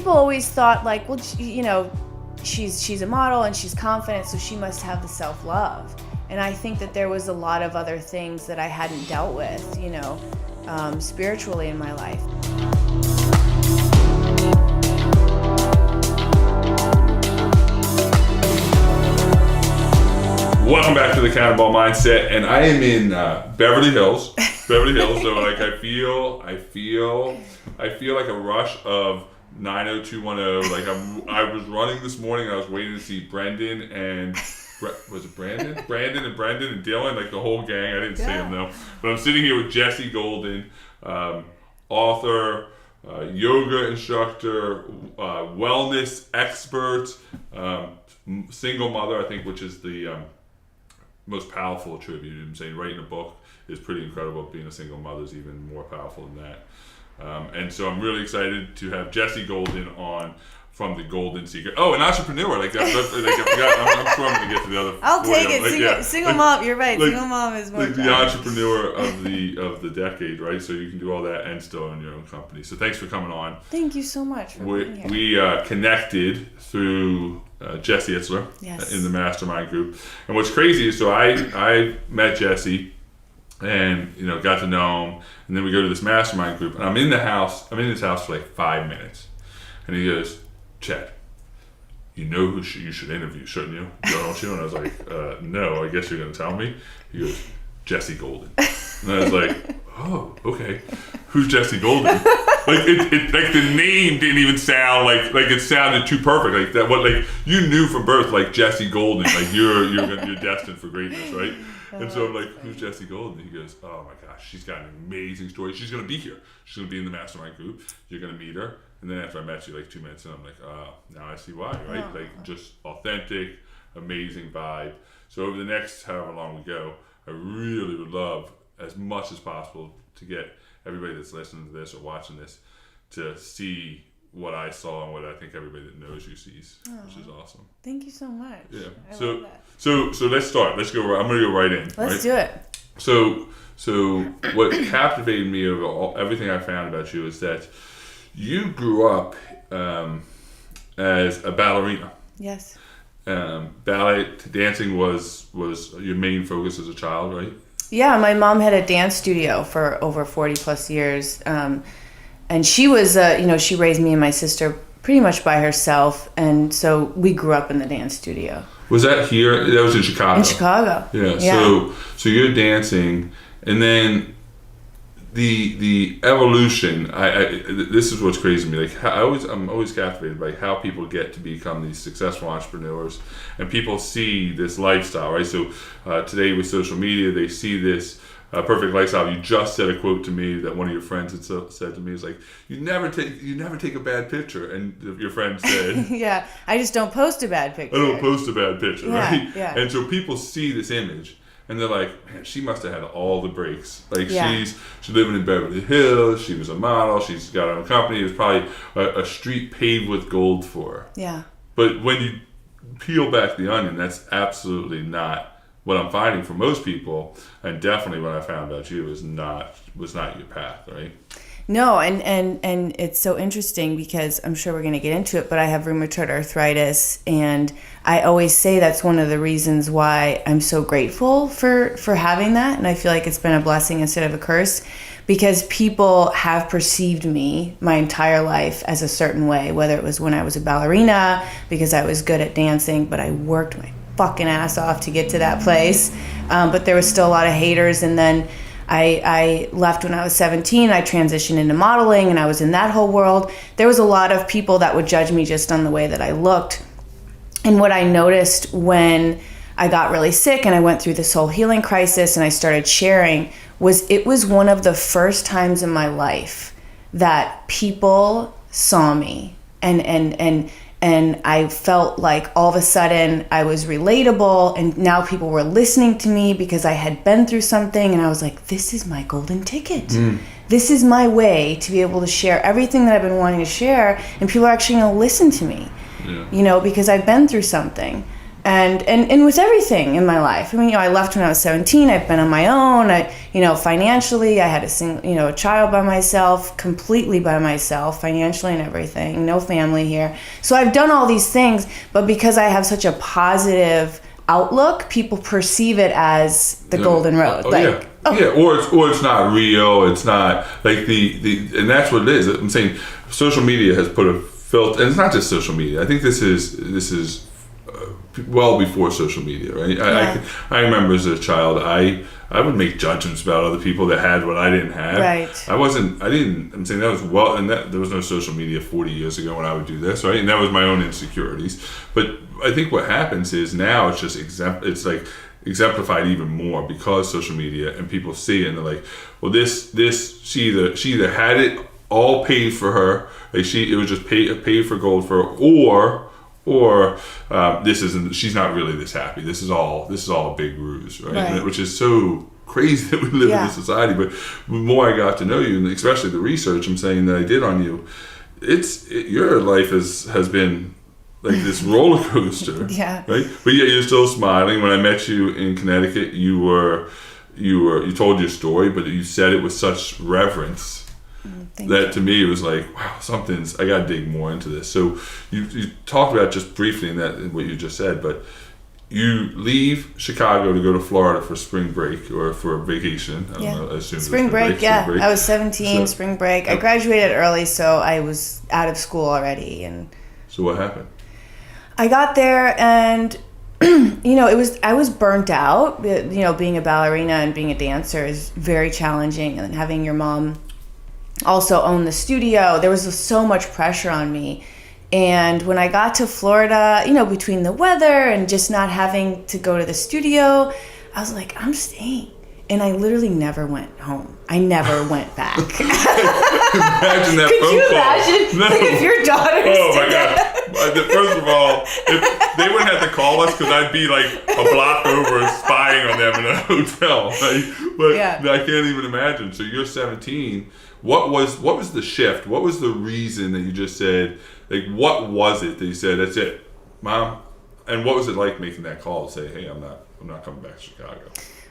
people always thought like, well, she's a model and she's confident, so she must have the self-love. And I think that there was a lot of other things that I hadn't dealt with, spiritually in my life. Welcome back to the Cannonball Mindset, and I am in Beverly Hills. So like I feel like a rush of 90210. Like I was running this morning. I was waiting to see Brendan and was it Brandon? Brandon and Dylan, like the whole gang. I didn't see them though. But I'm sitting here with Jessie Golden, author, yoga instructor, wellness expert, single mother, I think, which is the most powerful attribute. I'm saying writing a book is pretty incredible. Being a single mother is even more powerful than that. And so I'm really excited to have Jessie Golden on from the Golden Secret. Oh, an entrepreneur. I forgot. I'm sure I'm going to get to the other. I'll take it. Single mom. You're right. Single mom is more. Like the entrepreneur of the decade, right? So you can do all that and still own your own company. So thanks for coming on. Thank you so much for being here. We connected through Jesse Itzler in the mastermind group. And what's crazy is, so I met Jesse and got to know him, and then we go to this mastermind group, and I'm in this house for like 5 minutes, and he goes, Chad, you know who you should interview, shouldn't you? Don't you? And I was like, no, I guess you're going to tell me. He goes, Jessie Golden. And I was like, oh, okay. Who's Jessie Golden? Like it like the name didn't even sound like it sounded too perfect. Like that, what like you knew from birth, like Jessie Golden, like you're destined for greatness, right? And so I'm like, who's Jessie Golden? He goes, oh my gosh, she's got an amazing story. She's gonna be here. She's gonna be in the mastermind group. You're gonna meet her. And then after I met you like 2 minutes in, I'm like, oh, now I see why, right? Oh. Like just authentic, amazing vibe. So over the next however long we go, I really would love as much as possible to get everybody that's listening to this or watching this to see what I saw and what I think everybody that knows you sees, which is awesome. Thank you so much. Yeah. I love that. So let's start. Let's go. I'm going to go right in. Let's do it. So what captivated me over everything I found about you is that you grew up as a ballerina. Yes. Ballet dancing was your main focus as a child, right? Yeah, my mom had a dance studio for over 40 plus years. And she was, she raised me and my sister pretty much by herself. And so we grew up in the dance studio. Was that here? That was in Chicago. In Chicago. Yeah. So you're dancing, and then the evolution. This is what's crazy to me. Like I'm always captivated by how people get to become these successful entrepreneurs, and people see this lifestyle, right? So today with social media, they see this perfect lifestyle. You just said a quote to me that one of your friends had said to me. Is like, you never take a bad picture, and your friend said, yeah, I just don't post a bad picture. I don't post a bad picture, right? Yeah. And so people see this image. And they're like, man, she must have had all the breaks. Like she's living in Beverly Hills. She was a model. She's got her own company. It was probably a street paved with gold for her. Yeah. But when you peel back the onion, that's absolutely not what I'm finding for most people. And definitely what I found about you was not your path, right? No, and it's so interesting because I'm sure we're going to get into it, but I have rheumatoid arthritis, and I always say that's one of the reasons why I'm so grateful for having that, and I feel like it's been a blessing instead of a curse, because people have perceived me my entire life as a certain way, whether it was when I was a ballerina, because I was good at dancing, but I worked my fucking ass off to get to that place, but there was still a lot of haters, and then I left when I was 17. I transitioned into modeling, and I was in that whole world. There was a lot of people that would judge me just on the way that I looked. And what I noticed when I got really sick and I went through this whole healing crisis and I started sharing was it was one of the first times in my life that people saw me and I felt like all of a sudden I was relatable, and now people were listening to me because I had been through something, and I was like, this is my golden ticket. This is my way to be able to share everything that I've been wanting to share, and people are actually going to listen to me, because I've been through something. And with everything in my life. I mean, I left when I was 17. I've been on my own. Financially, I had a child by myself, completely by myself, financially and everything. No family here. So I've done all these things, but because I have such a positive outlook, people perceive it as the golden road. Or it's not real. It's not like and that's what it is. I'm saying social media has put a filter, and it's not just social media. I think this is well before social media, right? Yeah. I remember as a child, I would make judgments about other people that had what I didn't have. Right. I'm saying that was and there was no social media 40 years ago when I would do this, right? And that was my own insecurities. But I think what happens is now it's just exemplified even more because social media, and people see it and they're like, well, she either had it all paid for her, like it was just paid for gold for her, or she's not really this happy. This is all a big ruse, right? Which is so crazy that we live in this society. But the more I got to know you, and especially the research I'm saying that I did on you, your life has been like this roller coaster, right? But yet you're still smiling. When I met you in Connecticut, you told your story, but you said it with such reverence. That to me it was like, wow, I gotta dig more into this. So you talked about just briefly in what you just said, but you leave Chicago to go to Florida for spring break or for vacation. I don't know, I assume spring break. I was 17, spring break. I graduated early, so I was out of school already. And so what happened? I got there and I was burnt out. Being a ballerina and being a dancer is very challenging, and having your mom also own the studio, there was so much pressure on me. And when I got to Florida, between the weather and just not having to go to the studio, I was like, I'm staying. And I literally never went home. I never went back. Imagine that Could phone you call. imagine? No. Like if your daughter's Oh my God. First of all, if they wouldn't have to call us because I'd be like a block over spying on them in a hotel. Right? But I can't even imagine. So you're 17. What was the shift? What was the reason that you just said, like, what was it that you said, that's it, Mom? And what was it like making that call to say, hey, I'm not coming back to Chicago?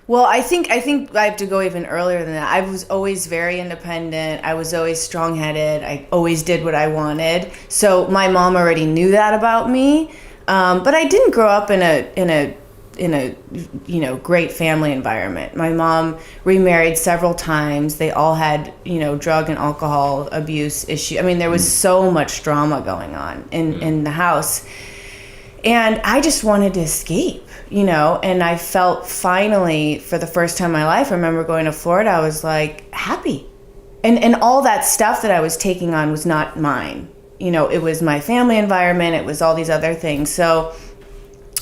Well, I think I have to go even earlier than that. I was always very independent. I was always strong-headed. I always did what I wanted. So my mom already knew that about me. But I didn't grow up in a great family environment. My mom remarried several times. They all had, drug and alcohol abuse issue. I mean, there was so much drama going on in the house. And I just wanted to escape, and I felt finally, for the first time in my life, I remember going to Florida, I was like happy. And all that stuff that I was taking on was not mine. It was my family environment. It was all these other things. So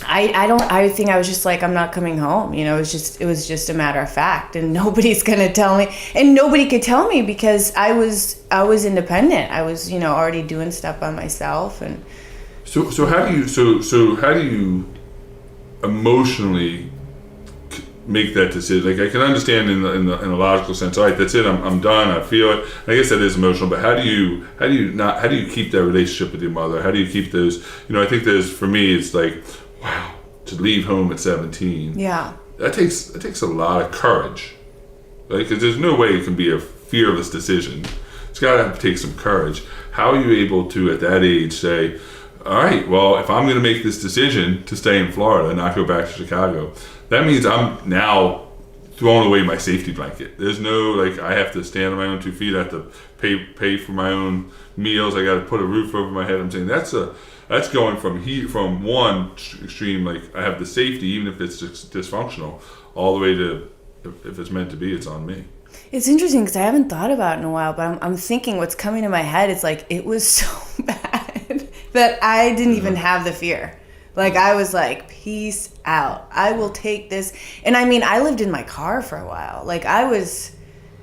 I think I was just like, I'm not coming home. It was just a matter of fact, and nobody's going to tell me, and nobody could tell me because I was independent. I was, already doing stuff by myself. And so how do you emotionally make that decision? Like, I can understand in a logical sense, all right, that's it, I'm done, I feel it. I guess that is emotional, but how do you keep that relationship with your mother? How do you keep those, I think for me, it's like, wow, to leave home at 17. Yeah. That takes a lot of courage. Right? Because there's no way it can be a fearless decision. It's got to take some courage. How are you able to, at that age, say, all right, well, if I'm going to make this decision to stay in Florida and not go back to Chicago, that means I'm now throwing away my safety blanket. There's no, I have to stand on my own 2 feet. I have to pay for my own meals. I got to put a roof over my head. I'm saying that's going from one extreme, I have the safety, even if it's dysfunctional, all the way to, if it's meant to be, it's on me. It's interesting because I haven't thought about it in a while, but I'm thinking what's coming to my head is it was so bad that I didn't even have the fear. I was like, peace out. I will take this. And I mean, I lived in my car for a while. I was,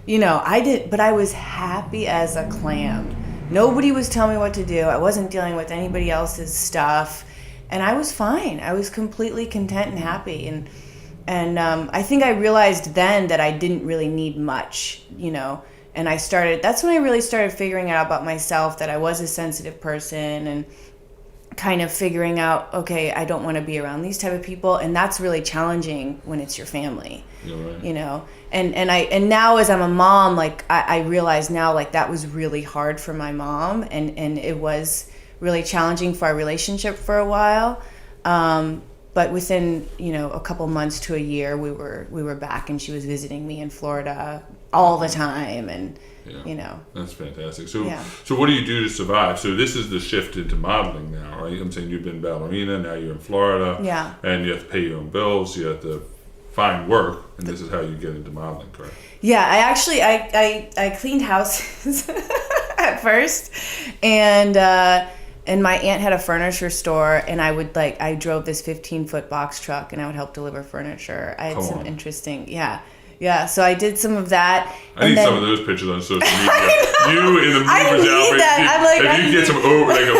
but I was happy as a clam. Nobody was telling me what to do. I wasn't dealing with anybody else's stuff. And I was fine. I was completely content and happy. And I think I realized then that I didn't really need much, and that's when I really started figuring out about myself, that I was a sensitive person. And kind of figuring out, okay, I don't want to be around these type of people, and that's really challenging when it's your family. Right. You know, and now as I'm a mom, like I realize now, like that was really hard for my mom, and it was really challenging for our relationship for a while. But within, you know, a couple months to a year, we were back, and she was visiting me in Florida all the time, and you know. That's fantastic. So what do you do to survive? So this is the shift into modeling now, right? I'm saying you've been ballerina, now you're in Florida, and you have to pay your own bills, you have to find work, and this is how you get into modeling, correct? Yeah, I actually I cleaned houses at first, and my aunt had a furniture store, and I drove this 15-foot box truck, and I would help deliver furniture. I had some interesting, so I did some of that. I need some of those pictures on social media. You in the movers outfit. If you get some a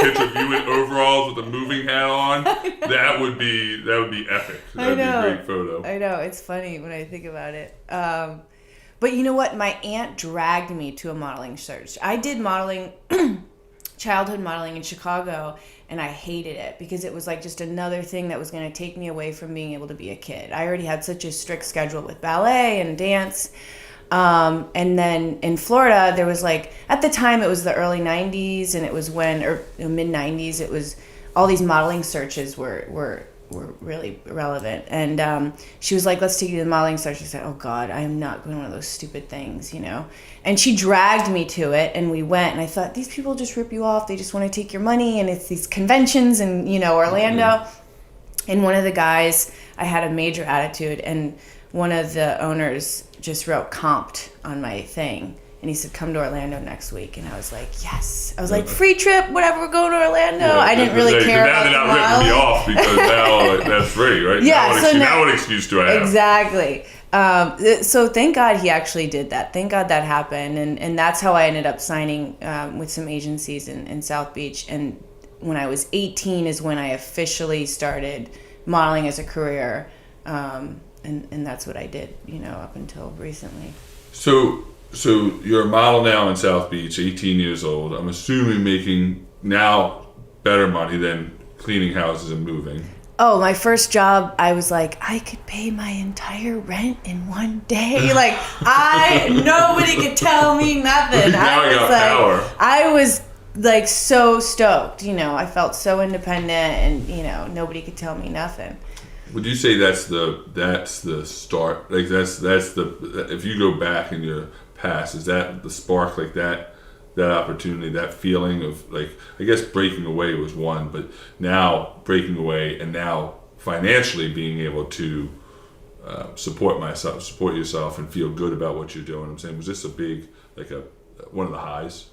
picture of you in overalls with a moving hat on, that would be epic. That'd be a great photo. I know, it's funny when I think about it. But you know what? My aunt dragged me to a modeling search. I did modeling. Childhood modeling in Chicago, and I hated it because it was like just another thing that was going to take me away from being able to be a kid. I already had such a strict schedule with ballet and dance. And then in Florida, there was like, at the time it was the early 90s, and it was mid 90s, it was all these modeling searches were really relevant. And she was like, let's take you to the modeling search. I said, oh God, I am not going to one of those stupid things, you know? And she dragged me to it, and we went, and I thought, these people just rip you off. They just want to take your money, and it's these conventions and, you know, Orlando. Mm-hmm. And one of the guys, I had a major attitude, and one of the owners just wrote comped on my thing. And he said, come to Orlando next week. And I was like, yes. I was like, free trip, whatever, we're going to Orlando. I didn't really care about now they're not ripping me off because now that's free, right? Yeah. Now what excuse do I have? Exactly. So thank God he actually did that. Thank God that happened. And that's how I ended up signing with some agencies in South Beach. And when I was 18 is when I officially started modeling as a career. And that's what I did, you know, up until recently. So you're a model now in South Beach, 18 years old. I'm assuming making now better money than cleaning houses and moving. Oh, my first job, I was like, I could pay my entire rent in one day. Like, nobody could tell me nothing. Now I got power. I was like so stoked, you know. I felt so independent, and you know, nobody could tell me nothing. Would you say that's the start? Like that's the if you go back in your past, is that the spark, like that opportunity, that feeling of, like, I guess breaking away was one, but now breaking away and now financially being able to support yourself and feel good about what you're doing. I'm saying, was this a big, like one of the highs?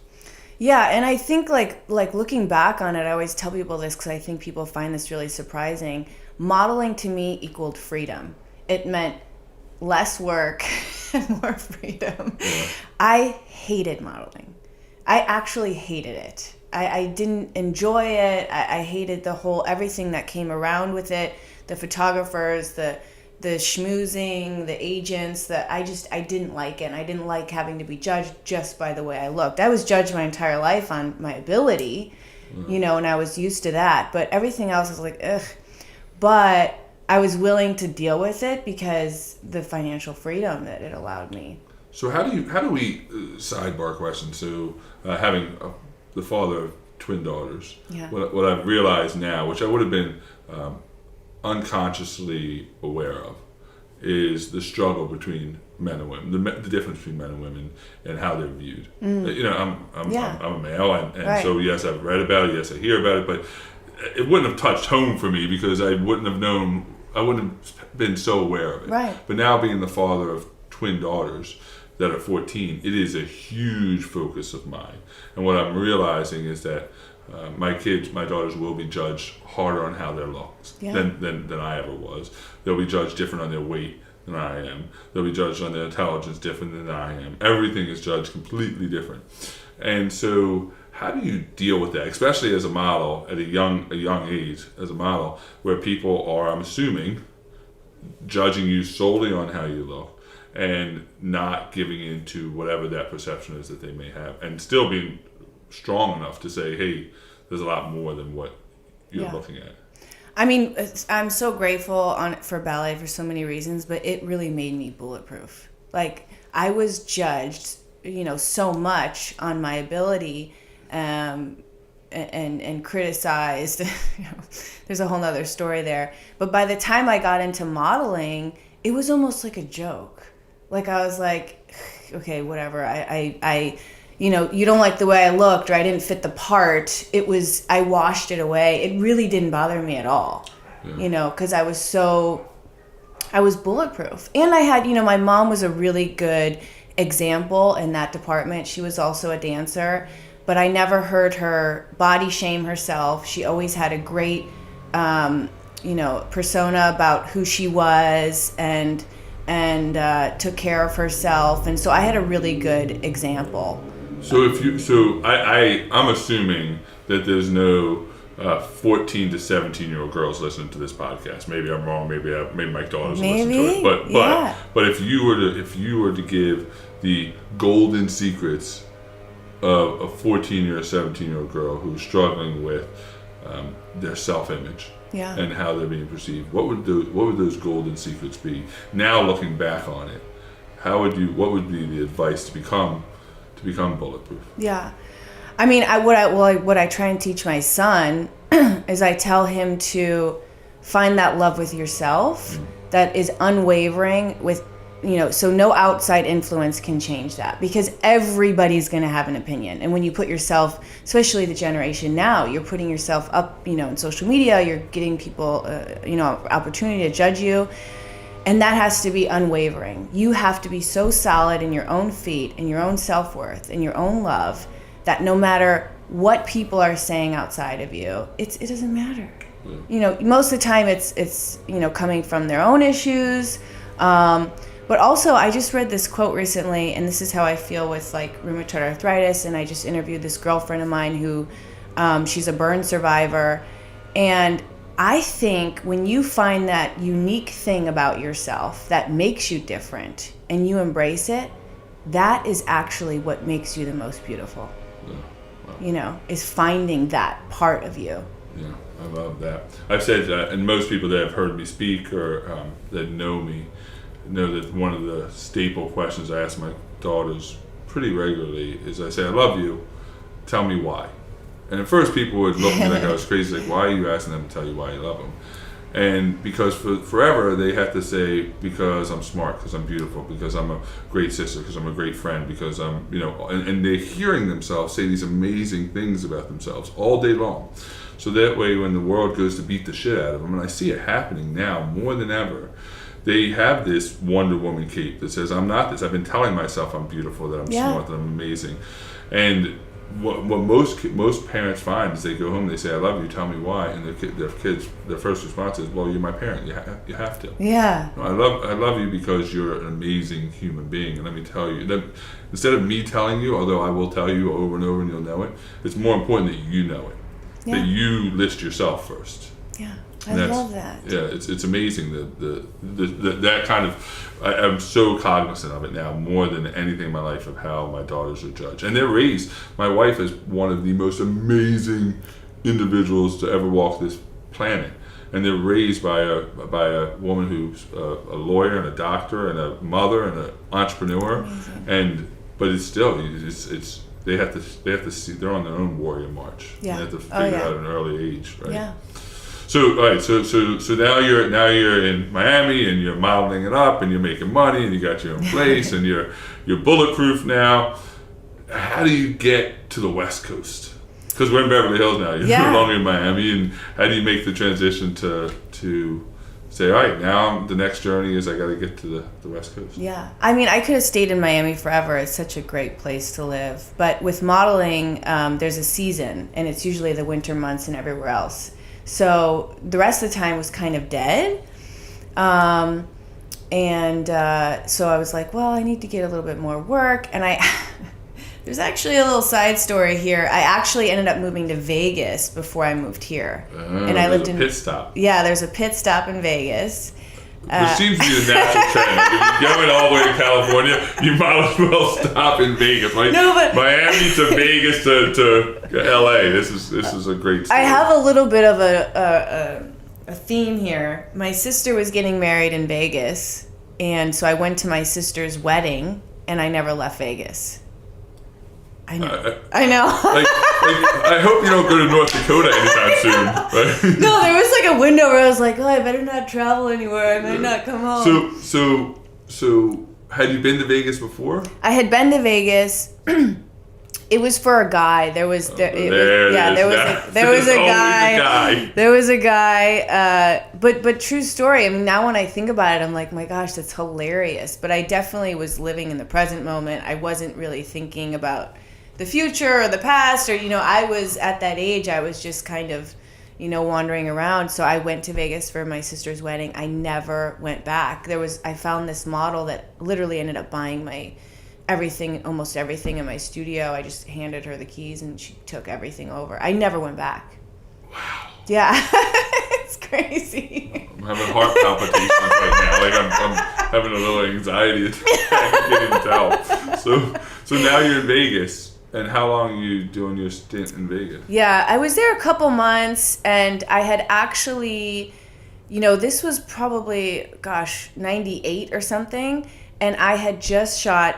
Yeah, and I think like looking back on it, I always tell people this because I think people find this really surprising. Modeling to me equaled freedom. It meant less work and more freedom. Yeah. I hated modeling. I actually hated it. I didn't enjoy it. I hated everything that came around with it. The photographers, the schmoozing, the agents, I didn't like it. And I didn't like having to be judged just by the way I looked. I was judged my entire life on my ability, you know, and I was used to that. But everything else was like, ugh. But I was willing to deal with it because the financial freedom that it allowed me. So how do we sidebar question? So having the father of twin daughters, what I've realized now, which I would have been unconsciously aware of, is the struggle between men and women, the difference between men and women, and how they're viewed. You know, I'm a male, and right. So yes, I've read about it, yes, I hear about it, but it wouldn't have touched home for me because I wouldn't have been so aware of it. Right. But now, being the father of twin daughters that are 14, it is a huge focus of mine. And what I'm realizing is that my daughters will be judged harder on how they look than I ever was. They'll be judged different on their weight than I am. They'll be judged on their intelligence different than I am. Everything is judged completely different. And so how do you deal with that, especially as a model at a young age, as a model, where people are, I'm assuming, judging you solely on how you look and not giving into whatever that perception is that they may have, and still being strong enough to say, hey, there's a lot more than what you're looking at? I mean, I'm so grateful for ballet for so many reasons, but it really made me bulletproof. Like, I was judged, so much on my ability, and criticized. There's a whole nother story there. But by the time I got into modeling, it was almost like a joke. Like, I was like, okay, whatever. I you don't like the way I looked, or I didn't fit the part. I washed it away. It really didn't bother me at all, because I was bulletproof. And I had, my mom was a really good example in that department. She was also a dancer, but I never heard her body shame herself. She always had a great, persona about who she was, and took care of herself. And so I had a really good example. So I'm assuming that there's no 14 to 17-year-old girls listening to this podcast. Maybe I'm wrong. Maybe my daughters will listen to it. But if you were to give the golden secrets of a 14 or 17-year-old girl who's struggling with their self-image and how they're being perceived, what would those golden secrets be? Now looking back on it, what would be the advice to become bulletproof? Yeah. I mean, what I try and teach my son is I tell him to find that love with yourself that is unwavering with, so no outside influence can change that, because everybody's going to have an opinion. And when you put yourself, especially the generation now, you're putting yourself up, in social media, you're getting people, opportunity to judge you. And that has to be unwavering. You have to be so solid in your own feet, in your own self-worth, in your own love, that no matter what people are saying outside of you, it doesn't matter. Most of the time it's coming from their own issues. But also, I just read this quote recently, and this is how I feel with like rheumatoid arthritis. And I just interviewed this girlfriend of mine who, she's a burn survivor. And I think when you find that unique thing about yourself that makes you different and you embrace it, that is actually what makes you the most beautiful. Wow. Is finding that part of you. Yeah, I love that. I've said that, and most people that have heard me speak or that know me know that one of the staple questions I ask my daughters pretty regularly is, I say, I love you, tell me why. And at first people would look at me like I was crazy, like, why are you asking them to tell you why you love them? And because forever they have to say, because I'm smart, because I'm beautiful, because I'm a great sister, because I'm a great friend, because I'm, and they're hearing themselves say these amazing things about themselves all day long. So that way when the world goes to beat the shit out of them, and I see it happening now more than ever, they have this Wonder Woman cape that says, I'm not this. I've been telling myself I'm beautiful, that I'm smart, that I'm amazing. And what most parents find is they go home, they say, I love you, tell me why, and their kids, their first response is, well, you're my parent, you have to. Yeah. No, I love you because you're an amazing human being, and let me tell you that instead of me telling you, although I will tell you over and over and you'll know it, it's more important that you know it, that you list yourself first. Yeah. I love that. Yeah, it's amazing that kind of. I'm so cognizant of it now more than anything in my life of how my daughters are judged, and they're raised. My wife is one of the most amazing individuals to ever walk this planet, and they're raised by a woman who's a lawyer and a doctor and a mother and an entrepreneur, but it's still they have to see they're on their own warrior march. Yeah, they have to figure out at an early age, right? Yeah. So all right, so now you're in Miami and you're modeling it up and you're making money and you got your own place and you're bulletproof now. How do you get to the West Coast? Because we're in Beverly Hills now. You're no longer in Miami, and how do you make the transition to say, all right, now the next journey is I got to get to the West Coast? Yeah, I mean, I could have stayed in Miami forever. It's such a great place to live. But with modeling, there's a season, and it's usually the winter months and everywhere else. So the rest of the time was kind of dead. So I was like, well, I need to get a little bit more work. And there's actually a little side story here. I actually ended up moving to Vegas before I moved here. And I lived in pit stop. Yeah, there's a pit stop in Vegas. Which seems to be the natural trend. Like if you're going all the way to California, you might as well stop in Vegas, right? No, but Miami to Vegas to LA. This is a great story. I have a little bit of a theme here. My sister was getting married in Vegas, and so I went to my sister's wedding, and I never left Vegas. I know. I hope you don't go to North Dakota anytime soon. Right? No, there was like a window where I was like, oh, I better not travel anywhere. I might not come home. So, had you been to Vegas before? I had been to Vegas. It was for a guy. There was a guy. But true story. I mean, now when I think about it, I'm like, my gosh, that's hilarious. But I definitely was living in the present moment. I wasn't really thinking about the future or the past, or I was at that age. I was just kind of, wandering around. So I went to Vegas for my sister's wedding. I never went back. I found this model that literally ended up buying my almost everything in my studio. I just handed her the keys and she took everything over. I never went back. Wow. Yeah. It's crazy. I'm having heart palpitations right now. Like I'm having a little anxiety attack. I can't even tell. So now you're in Vegas. And how long are you doing your stint in Vegas? Yeah, I was there a couple months, and I had actually, this was probably, 98 or something, and I had just shot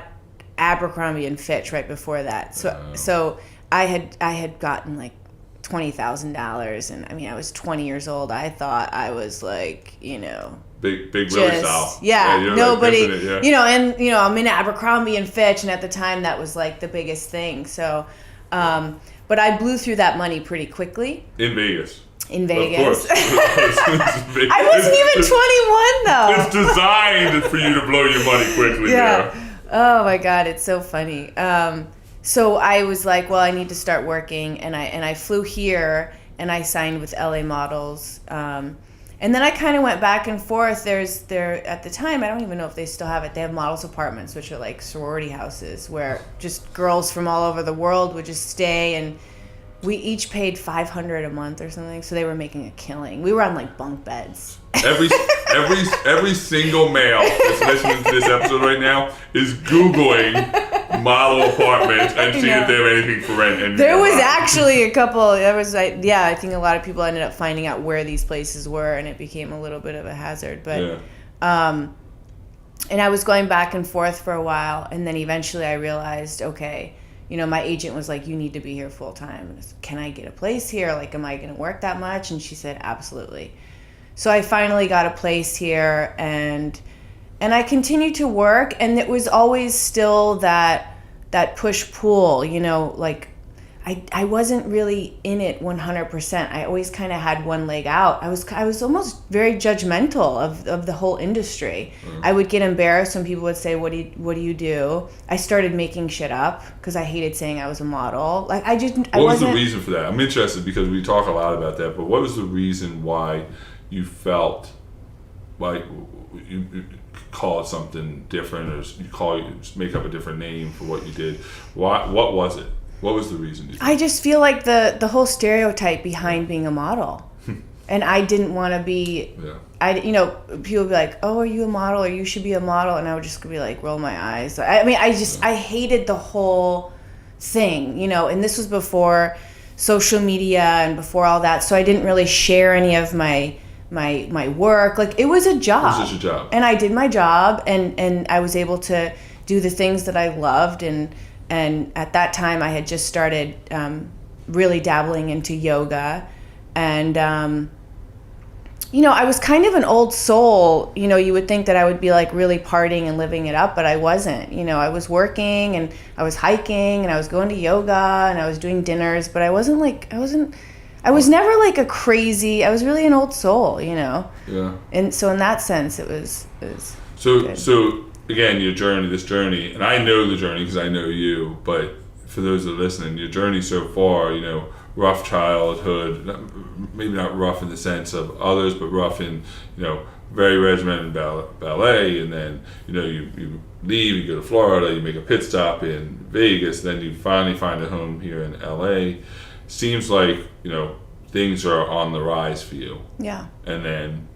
Abercrombie and Fitch right before that. So I had gotten like $20,000, and I mean I was 20 years old. I thought I was like, big Willie style. Yeah, nobody, like I'm in Abercrombie and Fitch, and at the time that was like the biggest thing. So, but I blew through that money pretty quickly. In Vegas. In Vegas. Of course. I wasn't even 21 though. It's designed for you to blow your money quickly. Yeah. There. Oh my God, it's so funny. So I was like, well, I need to start working, and I flew here, and I signed with LA Models. And then I kind of went back and forth. There at the time, I don't even know if they still have it. They have models apartments, which are like sorority houses, where just girls from all over the world would just stay, and we each paid $500 a month or something. So they were making a killing. We were on like bunk beds. Every single male that's listening to this episode right now is Googling model apartments and seeing if they have anything for rent. And there was actually a couple. I think a lot of people ended up finding out where these places were, and it became a little bit of a hazard. But, and I was going back and forth for a while, and then eventually I realized, okay, my agent was like, you need to be here full time. Can I get a place here? Like, am I going to work that much? And she said, absolutely. So I finally got a place here, and I continued to work, and it was always still that push-pull, like I wasn't really in it 100%. I always kind of had one leg out. I was almost very judgmental of the whole industry. Mm-hmm. I would get embarrassed when people would say, what do you do? I started making shit up because I hated saying I was a model. Like What was the reason for that? I'm interested because we talk a lot about that, but what was the reason why you felt like you call it something different, or you make up a different name for what you did? What was it? What was the reason? I just feel like the whole stereotype behind being a model, and I didn't want to be. Yeah. People would be like, "Oh, are you a model? Or you should be a model," and I would just be like, roll my eyes. I mean, I hated the whole thing, and this was before social media and before all that, so I didn't really share any of my work. Like, it was a job. It was just a job. And I did my job, and I was able to do the things that I loved, and at that time I had just started really dabbling into yoga, and I was kind of an old soul. You would think that I would be like really partying and living it up, but I wasn't. I was working, and I was hiking, and I was going to yoga, and I was doing dinners, but I was never like a crazy. I was really an old soul, Yeah. And so in that sense, it was So again, this journey, and I know the journey because I know you. But for those that are listening, your journey so far, rough childhood, maybe not rough in the sense of others, but rough in very regimented ballet, and then you leave, you go to Florida, you make a pit stop in Vegas, then you finally find a home here in LA. Seems like things are on the rise for you. Yeah. And then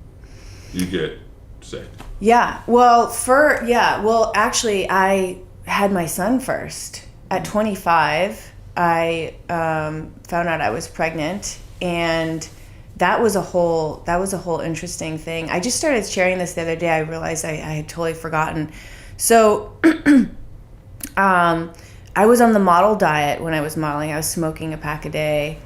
you get say? Yeah. Actually, I had my son first. At 25, I found out I was pregnant, and that was a whole interesting thing. I just started sharing this the other day. I realized I had totally forgotten. So, I was on the model diet when I was modeling. I was smoking a pack a day.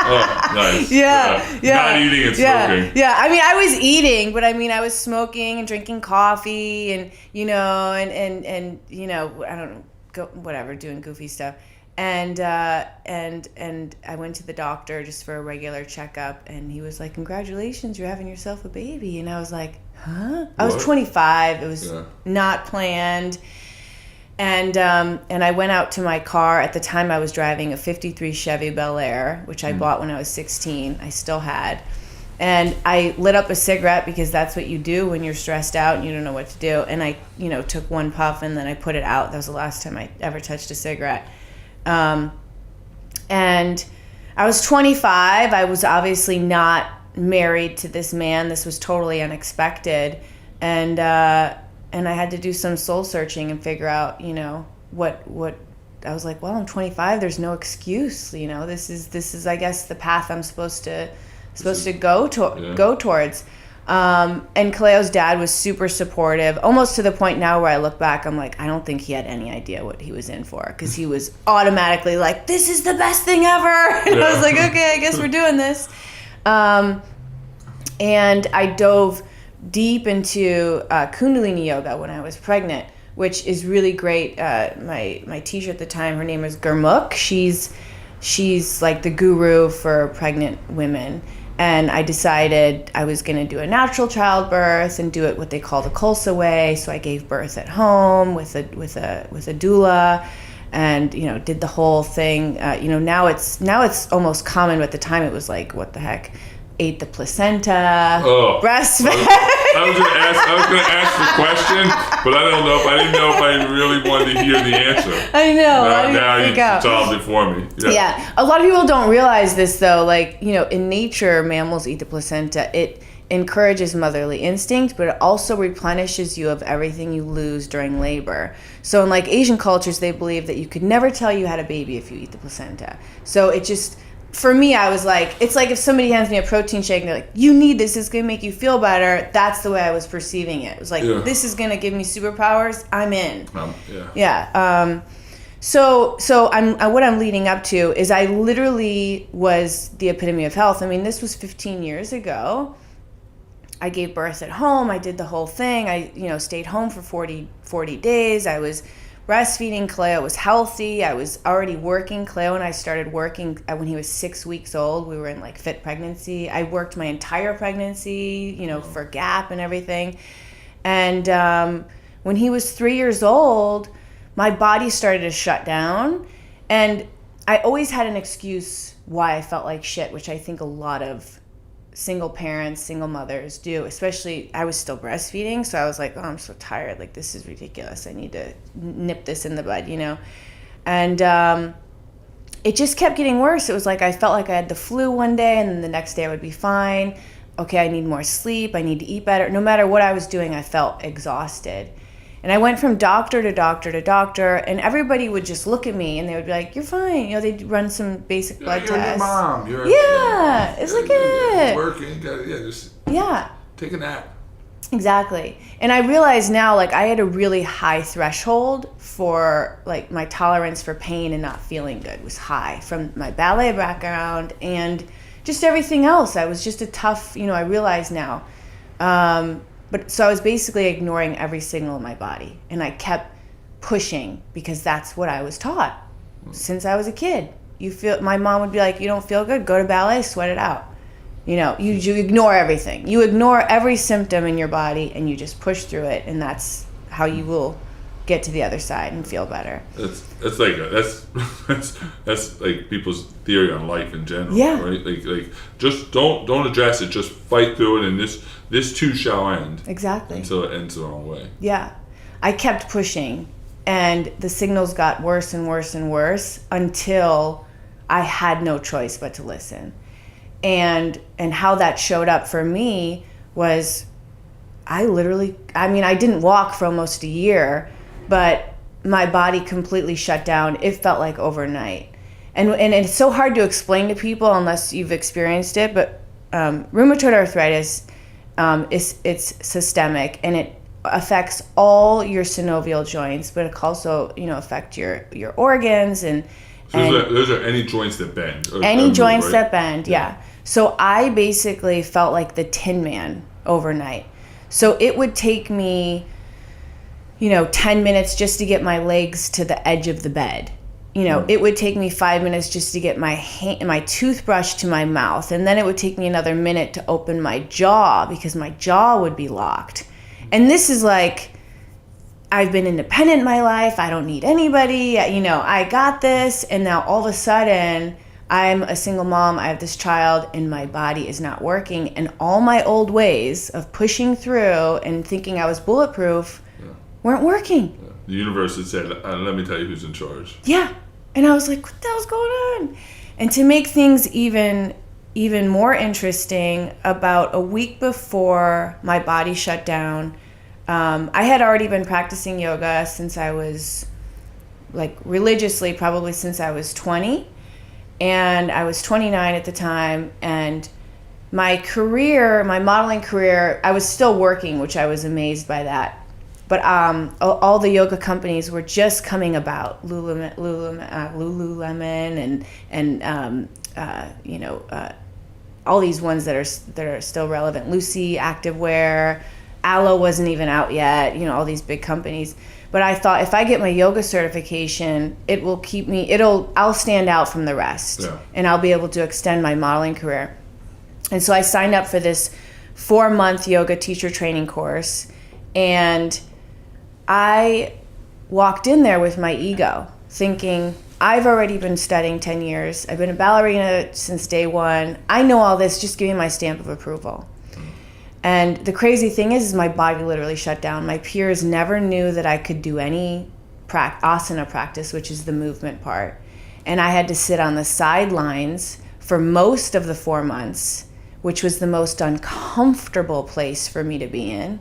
Oh, nice. Yeah. Not eating and smoking. Yeah. I mean, I was eating, but I mean, I was smoking and drinking coffee and, you know, and you know, I don't know, whatever, doing goofy stuff. And I went to the doctor just for a regular checkup, and he was like, "Congratulations, you're having yourself a baby." And I was like, "Huh?" I was 25. It was not planned. And I went out to my car. At the time, I was driving a 53 Chevy Bel Air, which I bought when I was 16. I still had. And I lit up a cigarette because that's what you do when you're stressed out and you don't know what to do. And I, you know, took one puff and then I put it out. That was the last time I ever touched a cigarette. And I was 25. I was obviously not married to this man. This was totally unexpected. And I had to do some soul searching and figure out, you know, what I was like, well, I'm 25. There's no excuse, you know. This is I guess the path I'm supposed to go towards. And Kaleo's dad was super supportive, almost to the point now where I look back, I'm like, I don't think he had any idea what he was in for, because he was automatically like, this is the best thing ever. And I was like, okay, I guess we're doing this. And I dove deep into Kundalini yoga when I was pregnant, which is really great. My teacher at the time, her name is Gurmukh. She's like the guru for pregnant women. And I decided I was going to do a natural childbirth and do it what they call the Khalsa way. So I gave birth at home with a doula, and you know, did the whole thing. You know, now it's almost common, but at the time it was like, what the heck? Ate the placenta, breastfed. I was going to ask the question, but I didn't know if I really wanted to hear the answer. I know. Now you solved it for me. Yeah. A lot of people don't realize this though. Like, you know, in nature, mammals eat the placenta. It encourages motherly instinct, but it also replenishes you of everything you lose during labor. So in like Asian cultures, they believe that you could never tell you had a baby if you eat the placenta. So it just, for me, I was like, it's like if somebody hands me a protein shake and they're like, you need this, it's going to make you feel better. That's the way I was perceiving it. It was like, this is going to give me superpowers. I'm in. So what I'm leading up to is I literally was the epitome of health. I mean, this was 15 years ago. I gave birth at home. I did the whole thing. I, you know, stayed home for 40 days. I was breastfeeding. Kaleo was healthy. I was already working. Kaleo and I started working when he was 6 weeks old. We were in like fit pregnancy. I worked my entire pregnancy, you know, for Gap and everything. And when he was 3 years old, my body started to shut down. And I always had an excuse why I felt like shit, which I think a lot of single parents, single mothers do. Especially, I was still breastfeeding, so I was like, oh, I'm so tired, like this is ridiculous, I need to nip this in the bud, you know. And it just kept getting worse. It was like I felt like I had the flu one day, and then the next day I would be fine. Okay, I need more sleep, I need to eat better. No matter what I was doing, I felt exhausted. And I went from doctor to doctor to doctor, and everybody would just look at me and they would be like, you're fine. You know, they'd run some basic blood tests. You're your mom. It's like it. Working, just take a nap. Exactly. And I realize now, like, I had a really high threshold for, like, my tolerance for pain and not feeling good was high from my ballet background and just everything else. I was just a tough, you know, I realize now. But so I was basically ignoring every signal in my body, and I kept pushing because that's what I was taught since I was a kid. My mom would be like, you don't feel good, go to ballet, sweat it out. You know, you ignore everything. You ignore every symptom in your body and you just push through it, and that's how you will get to the other side and feel better. That's like people's theory on life in general. Yeah. Right? Like just don't address it, just fight through it, and this too shall end. Exactly. Until it ends the wrong way. Yeah. I kept pushing, and the signals got worse and worse and worse until I had no choice but to listen. And how that showed up for me was I didn't walk for almost a year, but my body completely shut down. It felt like overnight. And it's so hard to explain to people unless you've experienced it, but rheumatoid arthritis, it's systemic, and it affects all your synovial joints, but it can also, affect your organs and those are any joints that bend. Any joints that bend, yeah. So I basically felt like the Tin Man overnight. So it would take me, 10 minutes just to get my legs to the edge of the bed. It would take me 5 minutes just to get my toothbrush to my mouth. And then it would take me another minute to open my jaw because my jaw would be locked. And this is like, I've been independent in my life. I don't need anybody. I got this. And now all of a sudden, I'm a single mom. I have this child and my body is not working. And all my old ways of pushing through and thinking I was bulletproof weren't working. Yeah. The universe had said, let me tell you who's in charge. Yeah. And I was like, what the hell's going on? And to make things even more interesting, about a week before my body shut down, I had already been practicing yoga since I was, religiously, probably since I was 20. And I was 29 at the time. And my modeling career, I was still working, which I was amazed by that. But all the yoga companies were just coming about, Lululemon and all these ones that are still relevant. Lucy Activewear, Aloe wasn't even out yet. All these big companies. But I thought if I get my yoga certification, it will keep me. I'll stand out from the rest, and I'll be able to extend my modeling career. And so I signed up for this 4-month yoga teacher training course, and I walked in there with my ego, thinking, I've already been studying 10 years. I've been a ballerina since day one. I know all this. Just give me my stamp of approval. And the crazy thing is my body literally shut down. My peers never knew that I could do any asana practice, which is the movement part. And I had to sit on the sidelines for most of the 4 months, which was the most uncomfortable place for me to be in.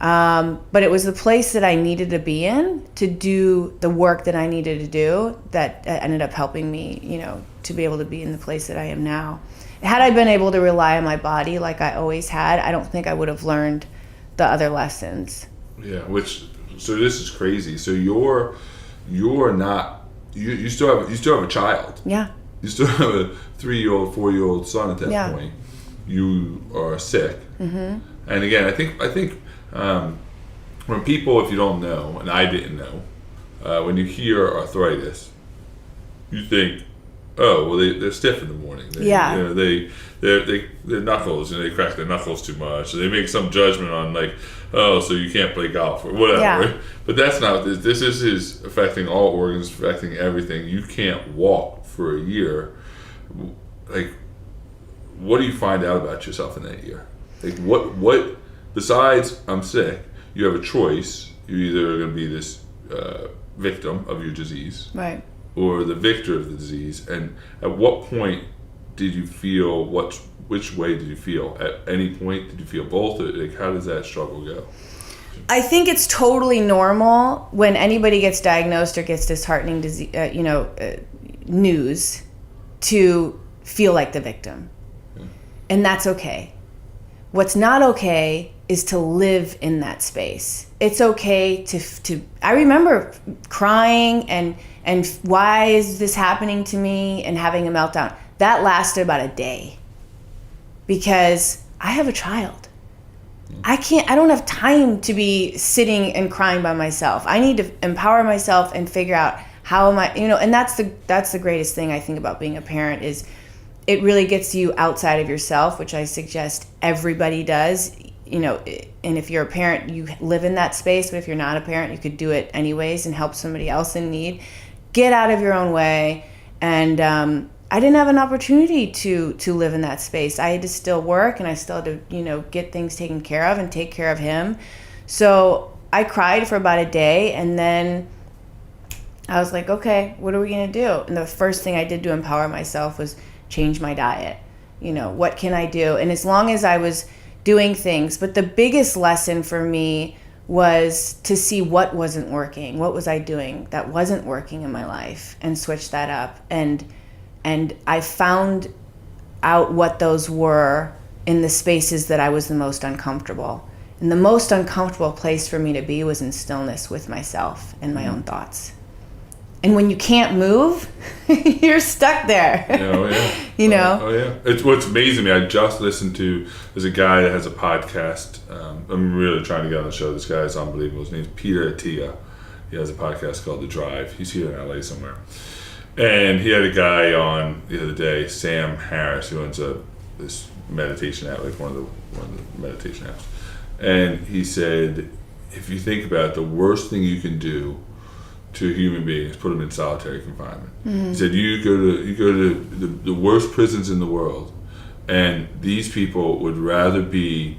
But it was the place that I needed to be in to do the work that I needed to do that ended up helping me, to be able to be in the place that I am now. Had I been able to rely on my body like I always had, I don't think I would have learned the other lessons. Yeah, so this is crazy. So you're not, you still have a child. Yeah. You still have a 3-year-old, 4-year-old son at that point. You are sick. Mm-hmm. And again, I think when people, if you don't know, and I didn't know, when you hear arthritis, you think, oh, well, they're stiff in the morning. Their knuckles, they crack their knuckles too much. So they make some judgment on so you can't play golf or whatever. Yeah. But that's not this. This is affecting all organs, affecting everything. You can't walk for a year. What do you find out about yourself in that year? What besides I'm sick, you have a choice. You're either going to be this victim of your disease, right, or the victor of the disease. And at what point did you feel which way did you feel? At any point did you feel both? How does that struggle go? I think it's totally normal when anybody gets diagnosed or gets disheartening disease, news, to feel like the victim. Yeah. And that's okay. What's not okay is to live in that space. It's okay to I remember crying and why is this happening to me, and having a meltdown. That lasted about a day because I have a child. I don't have time to be sitting and crying by myself. I need to empower myself and figure out how am I, and that's the greatest thing I think about being a parent is it really gets you outside of yourself, which I suggest everybody does. And if you're a parent, you live in that space, but if you're not a parent, you could do it anyways and help somebody else in need. Get out of your own way. And I didn't have an opportunity to live in that space. I had to still work, and I still had to, get things taken care of and take care of him. So I cried for about a day, and then I was like, okay, what are we going to do? And the first thing I did to empower myself was change my diet. What can I do? And as long as I was doing things. But the biggest lesson for me was to see what wasn't working. What was I doing that wasn't working in my life, and switch that up. And I found out what those were in the spaces that I was the most uncomfortable. And the most uncomfortable place for me to be was in stillness with myself and my own thoughts. And when you can't move, you're stuck there. Oh, yeah. You know? Oh, yeah. It's what's amazing me. I just listened to, there's a guy that has a podcast. I'm really trying to get on the show. This guy is unbelievable. His name's Peter Attia. He has a podcast called The Drive. He's here in LA somewhere. And he had a guy on the other day, Sam Harris, who owns this meditation app, like one of the meditation apps. And he said, if you think about it, the worst thing you can do to a human being is put them in solitary confinement. Mm-hmm. He said, you go to the worst prisons in the world, and these people would rather be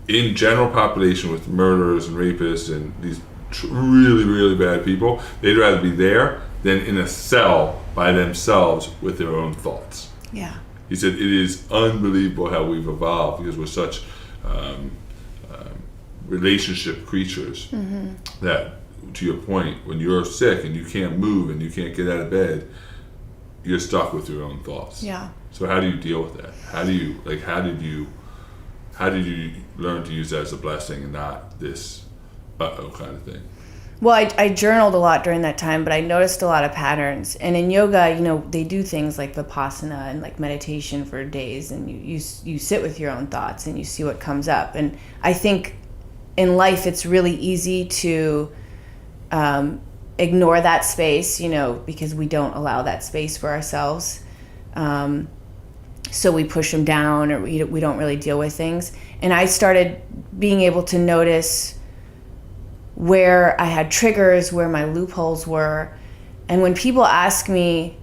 in general population with murderers and rapists and these really, really bad people. They'd rather be there than in a cell by themselves with their own thoughts. Yeah. He said, it is unbelievable how we've evolved, because we're such relationship creatures, that, to your point, when you're sick and you can't move and you can't get out of bed, you're stuck with your own thoughts. Yeah. So how do you deal with that? How did you learn to use that as a blessing and not this uh-oh kind of thing? Well, I journaled a lot during that time, but I noticed a lot of patterns. And in yoga, they do things like vipassana and like meditation for days, and you sit with your own thoughts and you see what comes up. And I think in life it's really easy to ignore that space, because we don't allow that space for ourselves. So we push them down, or we don't really deal with things. And I started being able to notice where I had triggers, where my loopholes were. And when people ask me,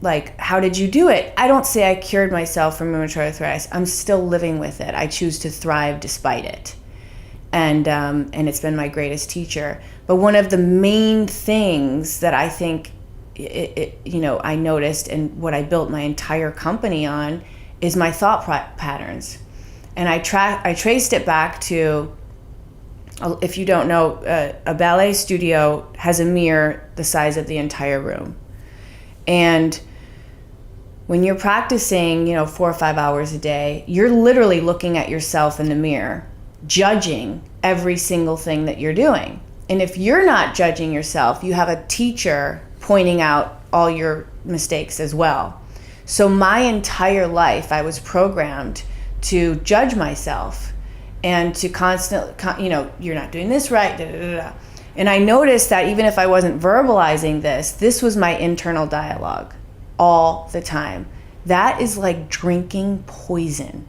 like, how did you do it? I don't say I cured myself from rheumatoid arthritis. I'm still living with it. I choose to thrive despite it. And it's been my greatest teacher. But one of the main things that I think, I noticed, and what I built my entire company on, is my thought patterns. And I traced it back to, if you don't know, a ballet studio has a mirror the size of the entire room. And when you're practicing, 4 or 5 hours a day, you're literally looking at yourself in the mirror, judging every single thing that you're doing. And if you're not judging yourself, you have a teacher pointing out all your mistakes as well. So my entire life, I was programmed to judge myself and to constantly, you're not doing this right, da, da, da, da. And I noticed that even if I wasn't verbalizing this was my internal dialogue all the time. That is like drinking poison.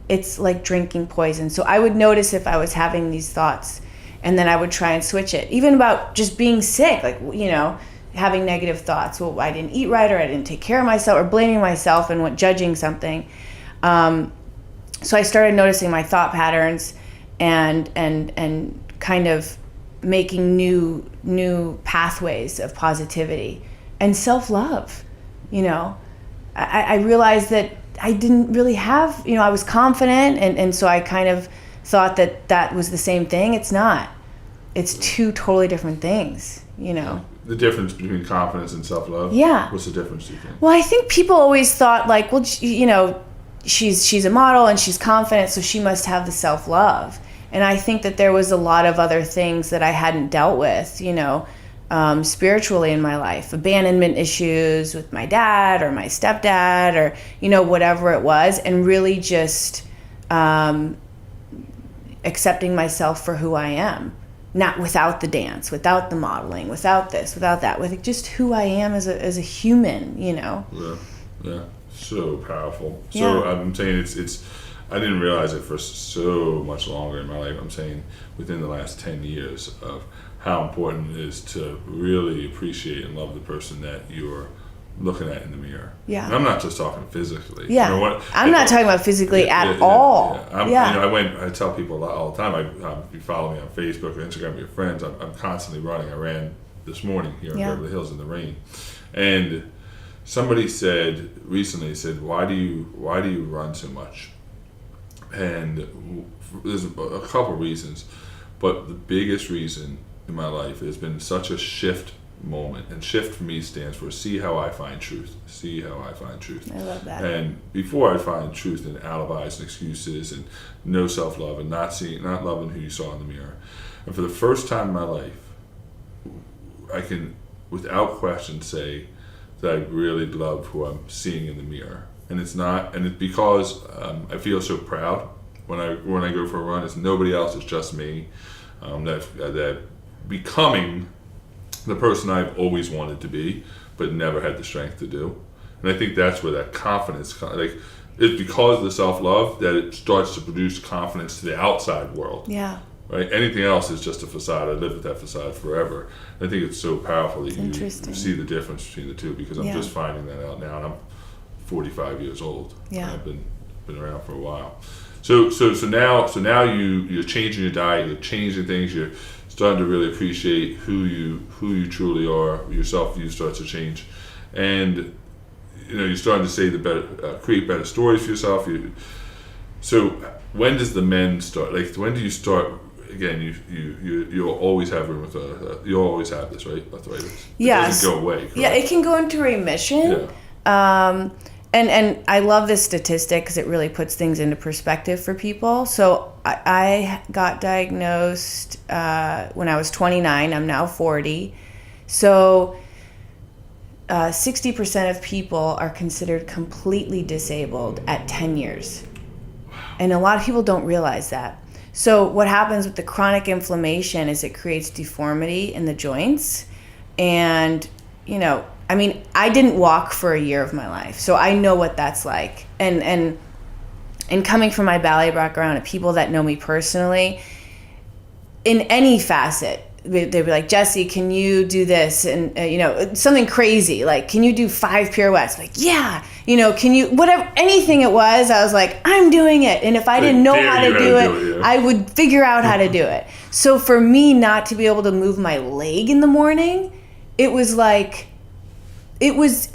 It's like drinking poison. So I would notice if I was having these thoughts, and then I would try and switch it. Even about just being sick, like, having negative thoughts. Well, I didn't eat right, or I didn't take care of myself, or blaming myself and judging something. So I started noticing my thought patterns and kind of making new pathways of positivity and self-love. I realized that I didn't really have, I was confident, and so I kind of thought that was the same thing. It's not. It's two totally different things, The difference between confidence and self-love? Yeah. What's the difference, do you think? Well, I think people always thought, like, well, she's a model and she's confident, so she must have the self-love. And I think that there was a lot of other things that I hadn't dealt with, spiritually in my life. Abandonment issues with my dad or my stepdad, or, whatever it was. And really just accepting myself for who I am. Not without the dance, without the modeling, without this, without that, with just who I am as a human, Yeah. So powerful. Yeah. So I'm saying it's I didn't realize it for so much longer in my life. I'm saying within the last 10 years of how important it is to really appreciate and love the person that you're looking at in the mirror. Yeah. And I'm not just talking physically. Yeah. I'm not talking about physically at all. I tell people all the time, if you follow me on Facebook or Instagram with your friends, I'm constantly running. I ran this morning here in Beverly Hills in the rain. And somebody recently said, why do you run so much? And there's a couple reasons, but the biggest reason in my life has been such a shift moment. And shift for me stands for see how I find truth. See how I find truth. I love that. And before I find truth in alibis and excuses and no self-love and not loving who you saw in the mirror. And for the first time in my life, I can, without question, say that I really love who I'm seeing in the mirror. And it's because I feel so proud when I go for a run. It's nobody else. It's just me. That becoming the person I've always wanted to be, but never had the strength to do. And I think that's where that confidence, it's because of the self-love that it starts to produce confidence to the outside world. Yeah. Right? Anything else is just a facade. I lived with that facade forever. I think it's so powerful that you see the difference between the two, because I'm just finding that out now, and I'm 45 years old. Yeah. I've been around for a while. So now you're changing your diet, you're changing things, you're starting to really appreciate who you truly are. Your self-view starts to change, and you're starting to say create better stories for yourself. So when does the men start? Like, when do you start? Again, you'll always have rheumatoid. You'll always have this, right? Arthritis. Yeah. It doesn't go away. Correct? Yeah, it can go into remission. Yeah. And I love this statistic because it really puts things into perspective for people. So I got diagnosed when I was 29. I'm now 40. So 60% of people are considered completely disabled at 10 years. And a lot of people don't realize that. So what happens with the chronic inflammation is it creates deformity in the joints. And, I didn't walk for a year of my life, so I know what that's like. And coming from my ballet background, and people that know me personally, in any facet, they'd be like, Jesse, can you do this? And, something crazy, like, can you do 5 pirouettes? Like, yeah, can you, whatever, anything it was, I was like, I'm doing it. And if I didn't know how to do it, I would figure out how to do it. So for me not to be able to move my leg in the morning, it was like, it was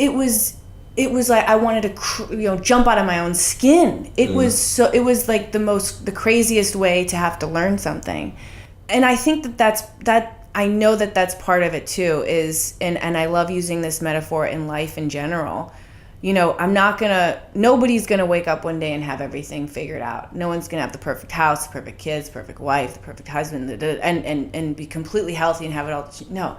like I wanted to, jump out of my own skin. It was like the craziest way to have to learn something. And I think that I know that that's part of it too, and I love using this metaphor in life in general. Nobody's gonna wake up one day and have everything figured out. No one's gonna have the perfect house, the perfect kids, the perfect wife, the perfect husband, and be completely healthy and have it all. No.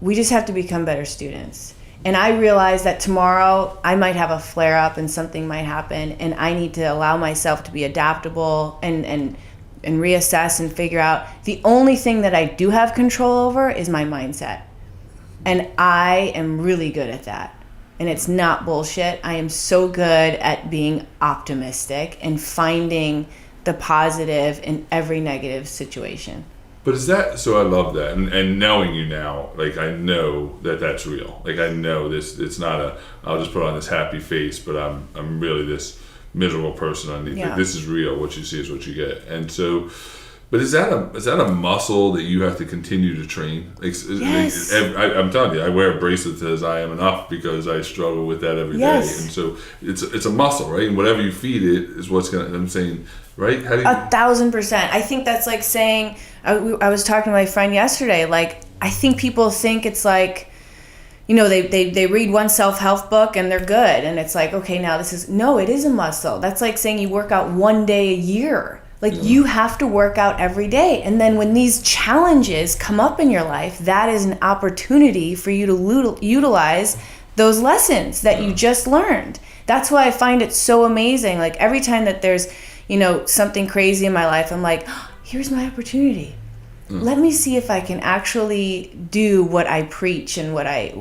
We just have to become better students. And I realize that tomorrow I might have a flare up and something might happen, and I need to allow myself to be adaptable and reassess and figure out. The only thing that I do have control over is my mindset. And I am really good at that. And it's not bullshit. I am so good at being optimistic and finding the positive in every negative situation. But is that, so I love that, and knowing you now, like, I know that that's real. Like, I know this, it's not I'll just put on this happy face, but I'm really this miserable person underneath. Yeah. Like, this is real. What you see is what you get. And so, but is that a muscle that you have to continue to train? Like, yes. I'm telling you, I wear a bracelet that says I am enough because I struggle with that every day. And so it's a muscle, right? And whatever you feed it is what's gonna. I'm saying, right? How do you? 1,000%. I think that's like saying. I was talking to my friend yesterday. Like, I think people think it's like, they read one self-help book and they're good, and it's like, okay, now it is a muscle. That's like saying you work out one day a year. Like, you have to work out every day. And then when these challenges come up in your life, that is an opportunity for you to utilize those lessons that you just learned. That's why I find it so amazing. Like, every time that there's, something crazy in my life, I'm like, here's my opportunity. Let me see if I can actually do what I preach and what I